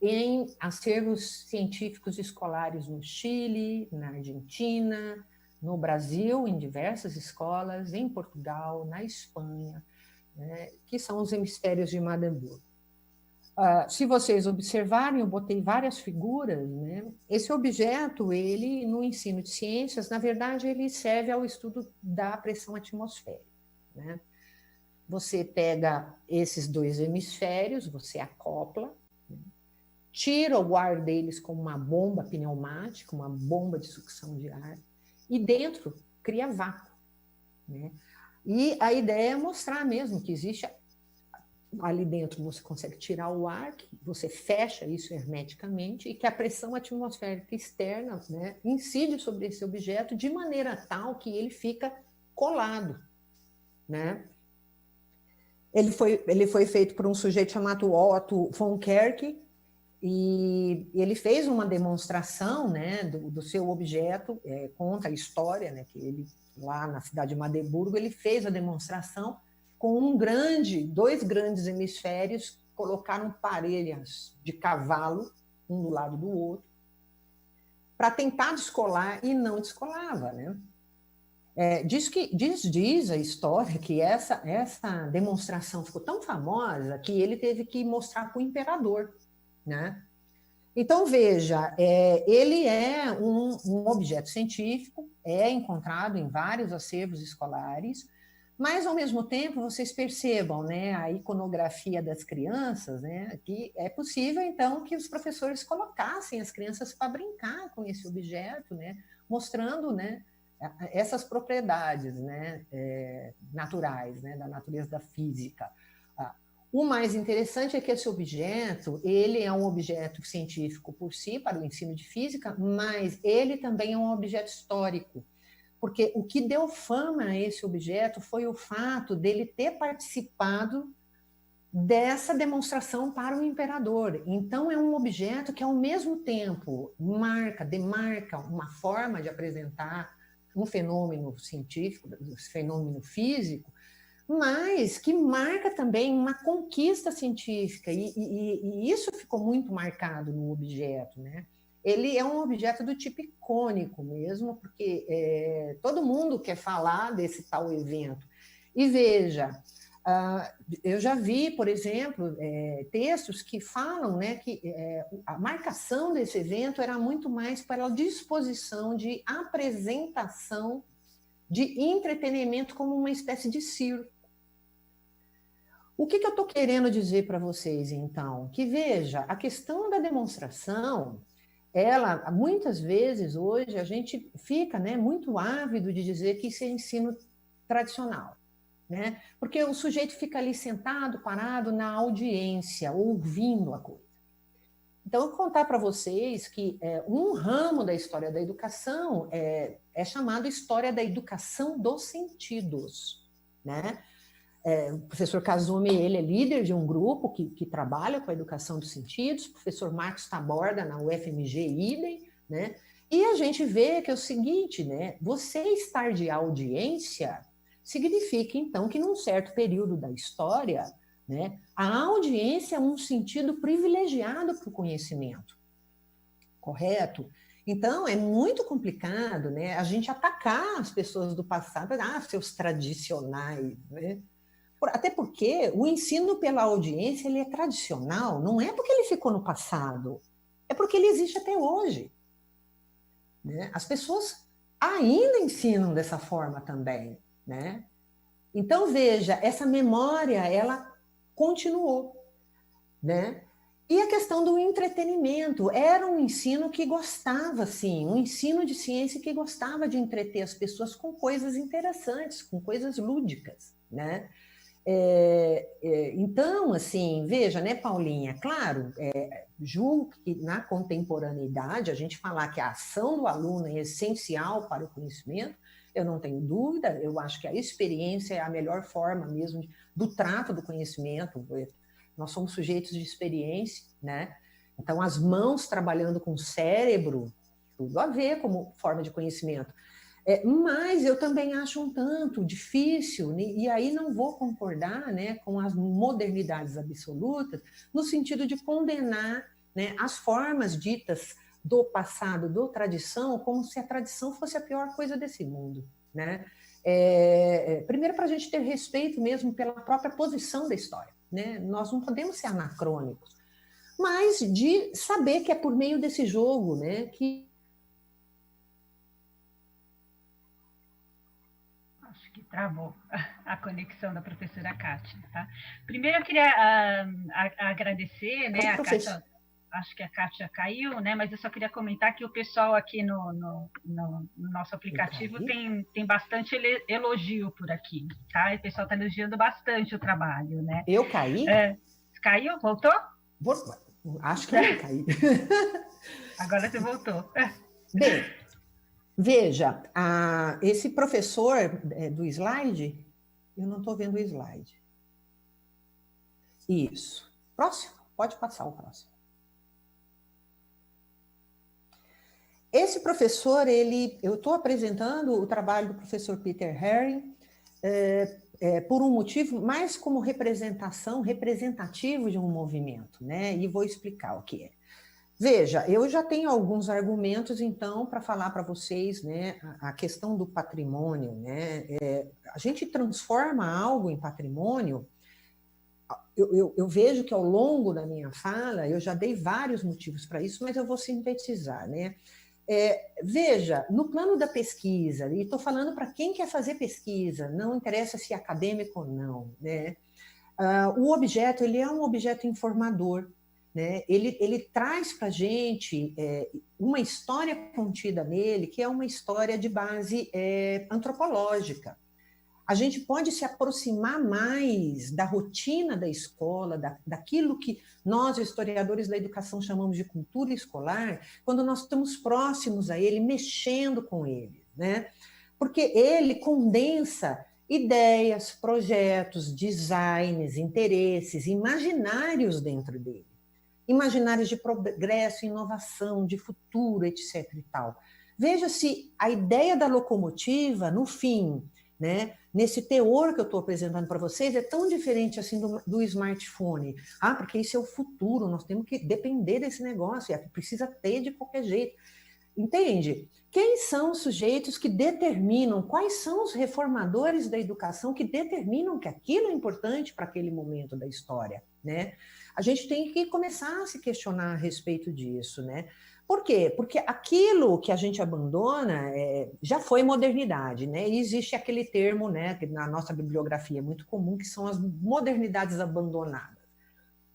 em acervos científicos escolares no Chile, na Argentina, no Brasil, em diversas escolas, em Portugal, na Espanha, né, que são os hemisférios de Mademburgo. Se vocês observarem, eu botei várias figuras, né? Esse objeto, ele, no ensino de ciências, na verdade, ele serve ao estudo da pressão atmosférica, né? Você pega esses 2 hemisférios, você acopla, né? Tira o ar deles com uma bomba pneumática, uma bomba de sucção de ar, e dentro cria vácuo, né? E a ideia é mostrar mesmo que existe ali dentro, você consegue tirar o ar, você fecha isso hermeticamente, e que a pressão atmosférica externa, né, incide sobre esse objeto de maneira tal que ele fica colado, né? Ele foi feito por um sujeito chamado Otto von Kerck, e ele fez uma demonstração, né, do seu objeto, conta a história, né, que ele, lá na cidade de Magdeburgo, ele fez a demonstração com 2 grandes hemisférios, colocaram parelhas de cavalo, um do lado do outro, para tentar descolar, e não descolava, né? Diz a história que essa demonstração ficou tão famosa que ele teve que mostrar para o imperador, né? Então, veja, ele é um objeto científico, é encontrado em vários acervos escolares, mas, ao mesmo tempo, vocês percebam, né, a iconografia das crianças, né, que é possível, então, que os professores colocassem as crianças para brincar com esse objeto, né, mostrando, né, essas propriedades, né, naturais, né, da natureza da física. O mais interessante é que esse objeto, ele é um objeto científico por si, para o ensino de física, mas ele também é um objeto histórico, porque o que deu fama a esse objeto foi o fato dele ter participado dessa demonstração para o imperador. Então, é um objeto que, ao mesmo tempo, demarca uma forma de apresentar um fenômeno científico, um fenômeno físico, mas que marca também uma conquista científica, e isso ficou muito marcado no objeto, né? Ele é um objeto do tipo icônico mesmo, porque todo mundo quer falar desse tal evento. E veja, eu já vi, por exemplo, textos que falam, né, que a marcação desse evento era muito mais para a disposição de apresentação de entretenimento como uma espécie de circo. O que eu estou querendo dizer para vocês, então? Que, veja, a questão da demonstração, ela, muitas vezes, hoje, a gente fica, né, muito ávido de dizer que isso é ensino tradicional, né? Porque o sujeito fica ali sentado, parado na audiência, ouvindo a coisa. Então, eu vou contar para vocês que um ramo da história da educação é chamado História da Educação dos Sentidos, né? O professor Kazumi, ele é líder de um grupo que trabalha com a educação dos sentidos, o professor Marcos Taborda, na UFMG, idem, né? E a gente vê que é o seguinte, né? Você estar de audiência significa, então, que num certo período da história, né, a audiência é um sentido privilegiado para o conhecimento, correto? Então, é muito complicado, né, a gente atacar as pessoas do passado, seus tradicionais, né? Até porque o ensino pela audiência, ele é tradicional, não é porque ele ficou no passado, é porque ele existe até hoje, né? As pessoas ainda ensinam dessa forma também, né? Então, veja, essa memória, ela continuou, né? E a questão do entretenimento, era um ensino que gostava, sim, um ensino de ciência que gostava de entreter as pessoas com coisas interessantes, com coisas lúdicas, né? Então, assim, veja, né, Paulinha, claro, julgo que na contemporaneidade, a gente falar que a ação do aluno é essencial para o conhecimento, eu não tenho dúvida, eu acho que a experiência é a melhor forma mesmo do trato do conhecimento, nós somos sujeitos de experiência, né? Então, as mãos trabalhando com o cérebro, tudo a ver como forma de conhecimento. Mas eu também acho um tanto difícil, né? E aí não vou concordar, né, com as modernidades absolutas, no sentido de condenar, né, as formas ditas do passado, do tradição, como se a tradição fosse a pior coisa desse mundo, né? Primeiro, para a gente ter respeito mesmo pela própria posição da história, né? Nós não podemos ser anacrônicos, mas de saber que é por meio desse jogo, né, que travou a conexão da professora Kátia, tá? Primeiro eu queria agradecer, né, a Kátia, acho que a Kátia caiu, né, mas eu só queria comentar que o pessoal aqui no nosso aplicativo tem bastante elogio por aqui, tá? E o pessoal está elogiando bastante o trabalho, né? Eu caí? Caiu? Voltou? Acho que eu caí. Agora você voltou. Bem, veja, esse professor do slide, eu não estou vendo o slide. Isso. Próximo? Pode passar o próximo. Esse professor, eu estou apresentando o trabalho do professor Peter Haring por um motivo mais como representativo de um movimento, né? E vou explicar o que é. Veja, eu já tenho alguns argumentos, então, para falar para vocês, né, a questão do patrimônio, né? A gente transforma algo em patrimônio eu vejo que ao longo da minha fala, eu já dei vários motivos para isso, mas eu vou sintetizar, né? Veja, no plano da pesquisa, e estou falando para quem quer fazer pesquisa, não interessa se é acadêmico ou não, né? O objeto, ele é um objeto informador, né? Ele traz para a gente uma história contida nele, que é uma história de base antropológica. A gente pode se aproximar mais da rotina da escola, daquilo que nós, historiadores da educação, chamamos de cultura escolar, quando nós estamos próximos a ele, mexendo com ele, né? Porque ele condensa ideias, projetos, designs, interesses, imaginários dentro dele. Imaginários de progresso, inovação, de futuro, etc. e tal. Veja se a ideia da locomotiva, no fim, né, nesse teor que eu estou apresentando para vocês, é tão diferente assim do smartphone. Porque isso é o futuro, nós temos que depender desse negócio, precisa ter de qualquer jeito. Entende? Quem são os sujeitos que determinam, quais são os reformadores da educação que determinam que aquilo é importante para aquele momento da história, né? A gente tem que começar a se questionar a respeito disso, né? Por quê? Porque aquilo que a gente abandona já foi modernidade, né? E existe aquele termo, né, que na nossa bibliografia é muito comum, que são as modernidades abandonadas.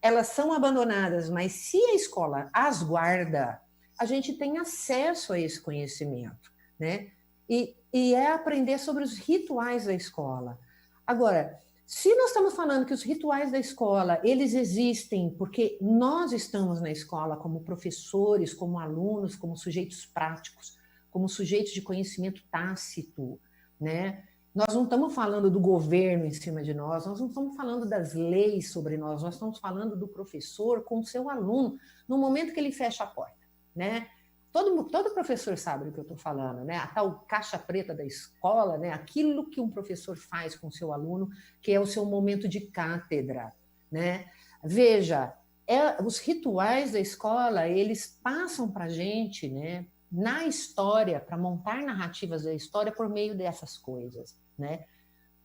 Elas são abandonadas, mas se a escola as guarda, a gente tem acesso a esse conhecimento, né? E é aprender sobre os rituais da escola. Agora, se nós estamos falando que os rituais da escola, eles existem porque nós estamos na escola como professores, como alunos, como sujeitos práticos, como sujeitos de conhecimento tácito, né? Nós não estamos falando do governo em cima de nós não estamos falando das leis sobre nós estamos falando do professor com o seu aluno, no momento que ele fecha a porta, né? Todo professor sabe do que eu estou falando, né? A tal caixa preta da escola, né? Aquilo que um professor faz com o seu aluno, que é o seu momento de cátedra, né? Veja, os rituais da escola, eles passam para a gente, né? Na história, para montar narrativas da história por meio dessas coisas, né?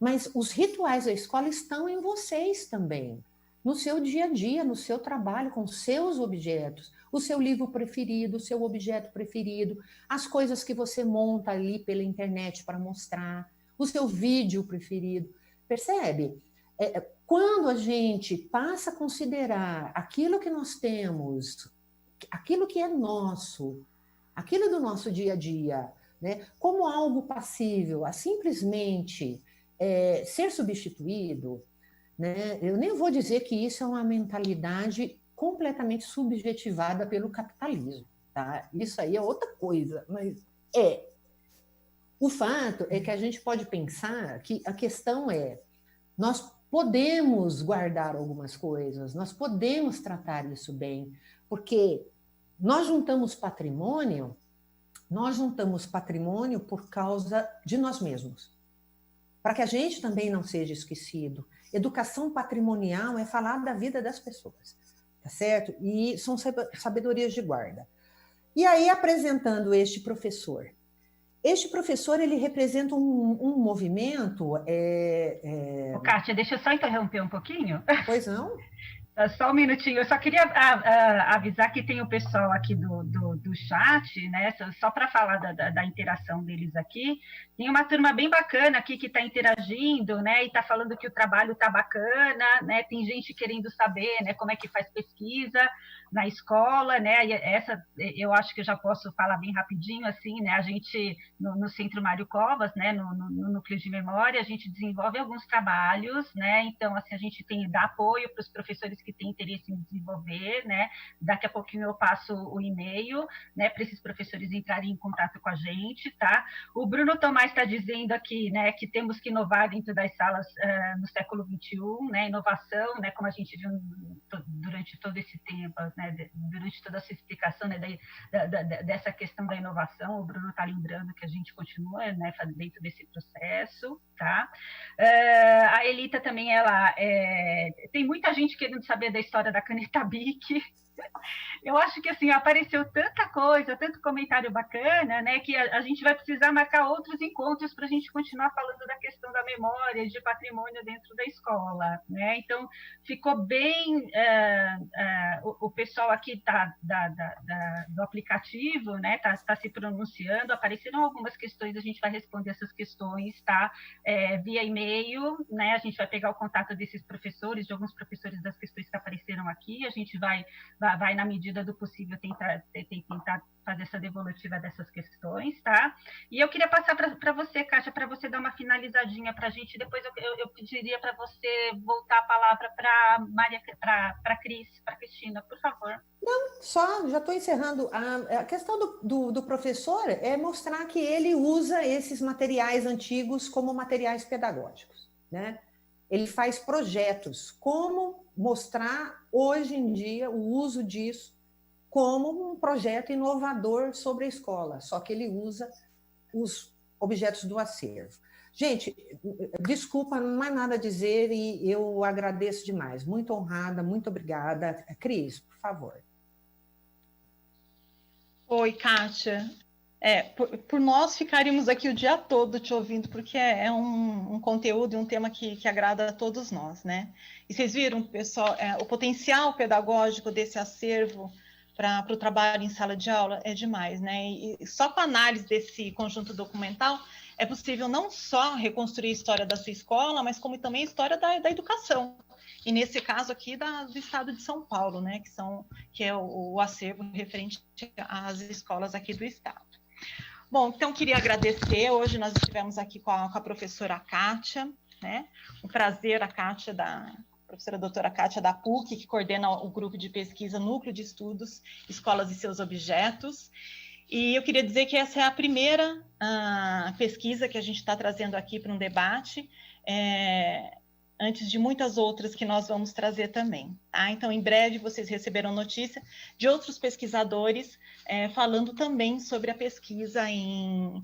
Mas os rituais da escola estão em vocês também, no seu dia a dia, no seu trabalho, com seus objetos, o seu livro preferido, o seu objeto preferido, as coisas que você monta ali pela internet para mostrar, o seu vídeo preferido. Percebe? Quando a gente passa a considerar aquilo que nós temos, aquilo que é nosso, aquilo do nosso dia a dia, né, como algo passível a simplesmente ser substituído, né, eu nem vou dizer que isso é uma mentalidade completamente subjetivada pelo capitalismo, tá? Isso aí é outra coisa, mas o fato é que a gente pode pensar que a questão nós podemos guardar algumas coisas, nós podemos tratar isso bem, porque nós juntamos patrimônio por causa de nós mesmos, para que a gente também não seja esquecido. Educação patrimonial é falar da vida das pessoas, tá certo? E são sabedorias de guarda. E aí, apresentando este professor, ele representa um movimento... Kátia, deixa eu só interromper um pouquinho. Pois não? Só um minutinho, eu só queria avisar que tem o pessoal aqui do chat, né? Só para falar da interação deles aqui. Tem uma turma bem bacana aqui que está interagindo, né? E está falando que o trabalho está bacana, né? Tem gente querendo saber, né, como é que faz pesquisa na escola, né? E essa eu acho que eu já posso falar bem rapidinho, assim, né? A gente, no Centro Mário Covas, né? No Núcleo de Memória, a gente desenvolve alguns trabalhos, né? Então, assim, a gente dá apoio para os professores que têm interesse em desenvolver, né? Daqui a pouquinho eu passo o e-mail, né, para esses professores entrarem em contato com a gente, tá? O Bruno Tomás está dizendo aqui, né, que temos que inovar dentro das salas no século XXI, né? Inovação, né, como a gente viu durante todo esse tempo, né, durante toda essa explicação, né, dessa questão da inovação. O Bruno está lembrando que a gente continua, né, dentro desse processo, tá? A Elita também, ela tem muita gente querendo saber da história da caneta Bic. Eu acho que assim apareceu tanta coisa, tanto comentário bacana, né, que a gente vai precisar marcar outros encontros para a gente continuar falando da questão da memória, de patrimônio dentro da escola, né? Então ficou bem, o pessoal aqui do aplicativo, né, tá se pronunciando, apareceram algumas questões, a gente vai responder essas questões, tá? Via e-mail, né? A gente vai pegar o contato desses professores, de alguns professores das questões que apareceram aqui, a gente vai na medida do possível tentar fazer essa devolutiva dessas questões, tá? E eu queria passar para você, Kátia, para você dar uma finalizadinha para a gente, depois eu pediria para você voltar a palavra para Cristina, por favor. Não, só, já estou encerrando. A questão do professor é mostrar que ele usa esses materiais antigos como materiais pedagógicos, né? Ele faz projetos, como mostrar hoje em dia o uso disso como um projeto inovador sobre a escola, só que ele usa os objetos do acervo. Gente, desculpa, não há nada a dizer e eu agradeço demais. Muito honrada, muito obrigada. Cris, por favor. Oi, Kátia. Por nós ficaríamos aqui o dia todo te ouvindo, porque é um conteúdo e um tema que agrada a todos nós, né? E vocês viram, pessoal, o potencial pedagógico desse acervo para o trabalho em sala de aula é demais, né? E só com a análise desse conjunto documental é possível não só reconstruir a história da sua escola, mas como também a história da educação. E nesse caso aqui do estado de São Paulo, né? Que é o acervo referente às escolas aqui do estado. Bom, então queria agradecer. Hoje nós estivemos aqui com a professora Kátia, né? Um prazer, a Kátia professora doutora Kátia da PUC, que coordena o grupo de pesquisa Núcleo de Estudos, Escolas e Seus Objetos. E eu queria dizer que essa é a primeira pesquisa que a gente está trazendo aqui para um debate, antes de muitas outras que nós vamos trazer também. Tá? Então, em breve, vocês receberão notícia de outros pesquisadores falando também sobre a pesquisa em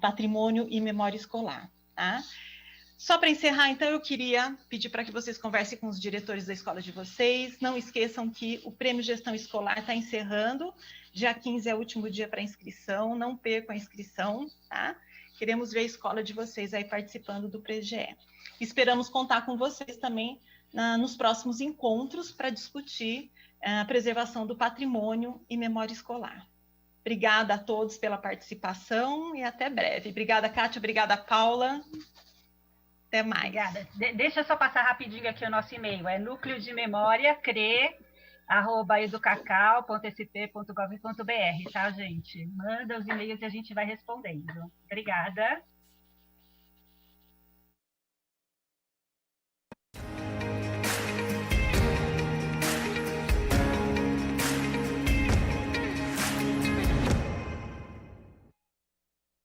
patrimônio e memória escolar. Tá? Só para encerrar, então, eu queria pedir para que vocês conversem com os diretores da escola de vocês. Não esqueçam que o Prêmio Gestão Escolar está encerrando. Dia 15 é o último dia para inscrição. Não percam a inscrição, tá? Queremos ver a escola de vocês aí participando do PREGE. Esperamos contar com vocês também nos próximos encontros para discutir a preservação do patrimônio e memória escolar. Obrigada a todos pela participação e até breve. Obrigada, Kátia. Obrigada, Paula. Até mais. Obrigada. Deixa eu só passar rapidinho aqui o nosso e-mail. É nucleodememória.cre@educacau.sp.gov.br, tá, gente? Manda os e-mails e a gente vai respondendo. Obrigada.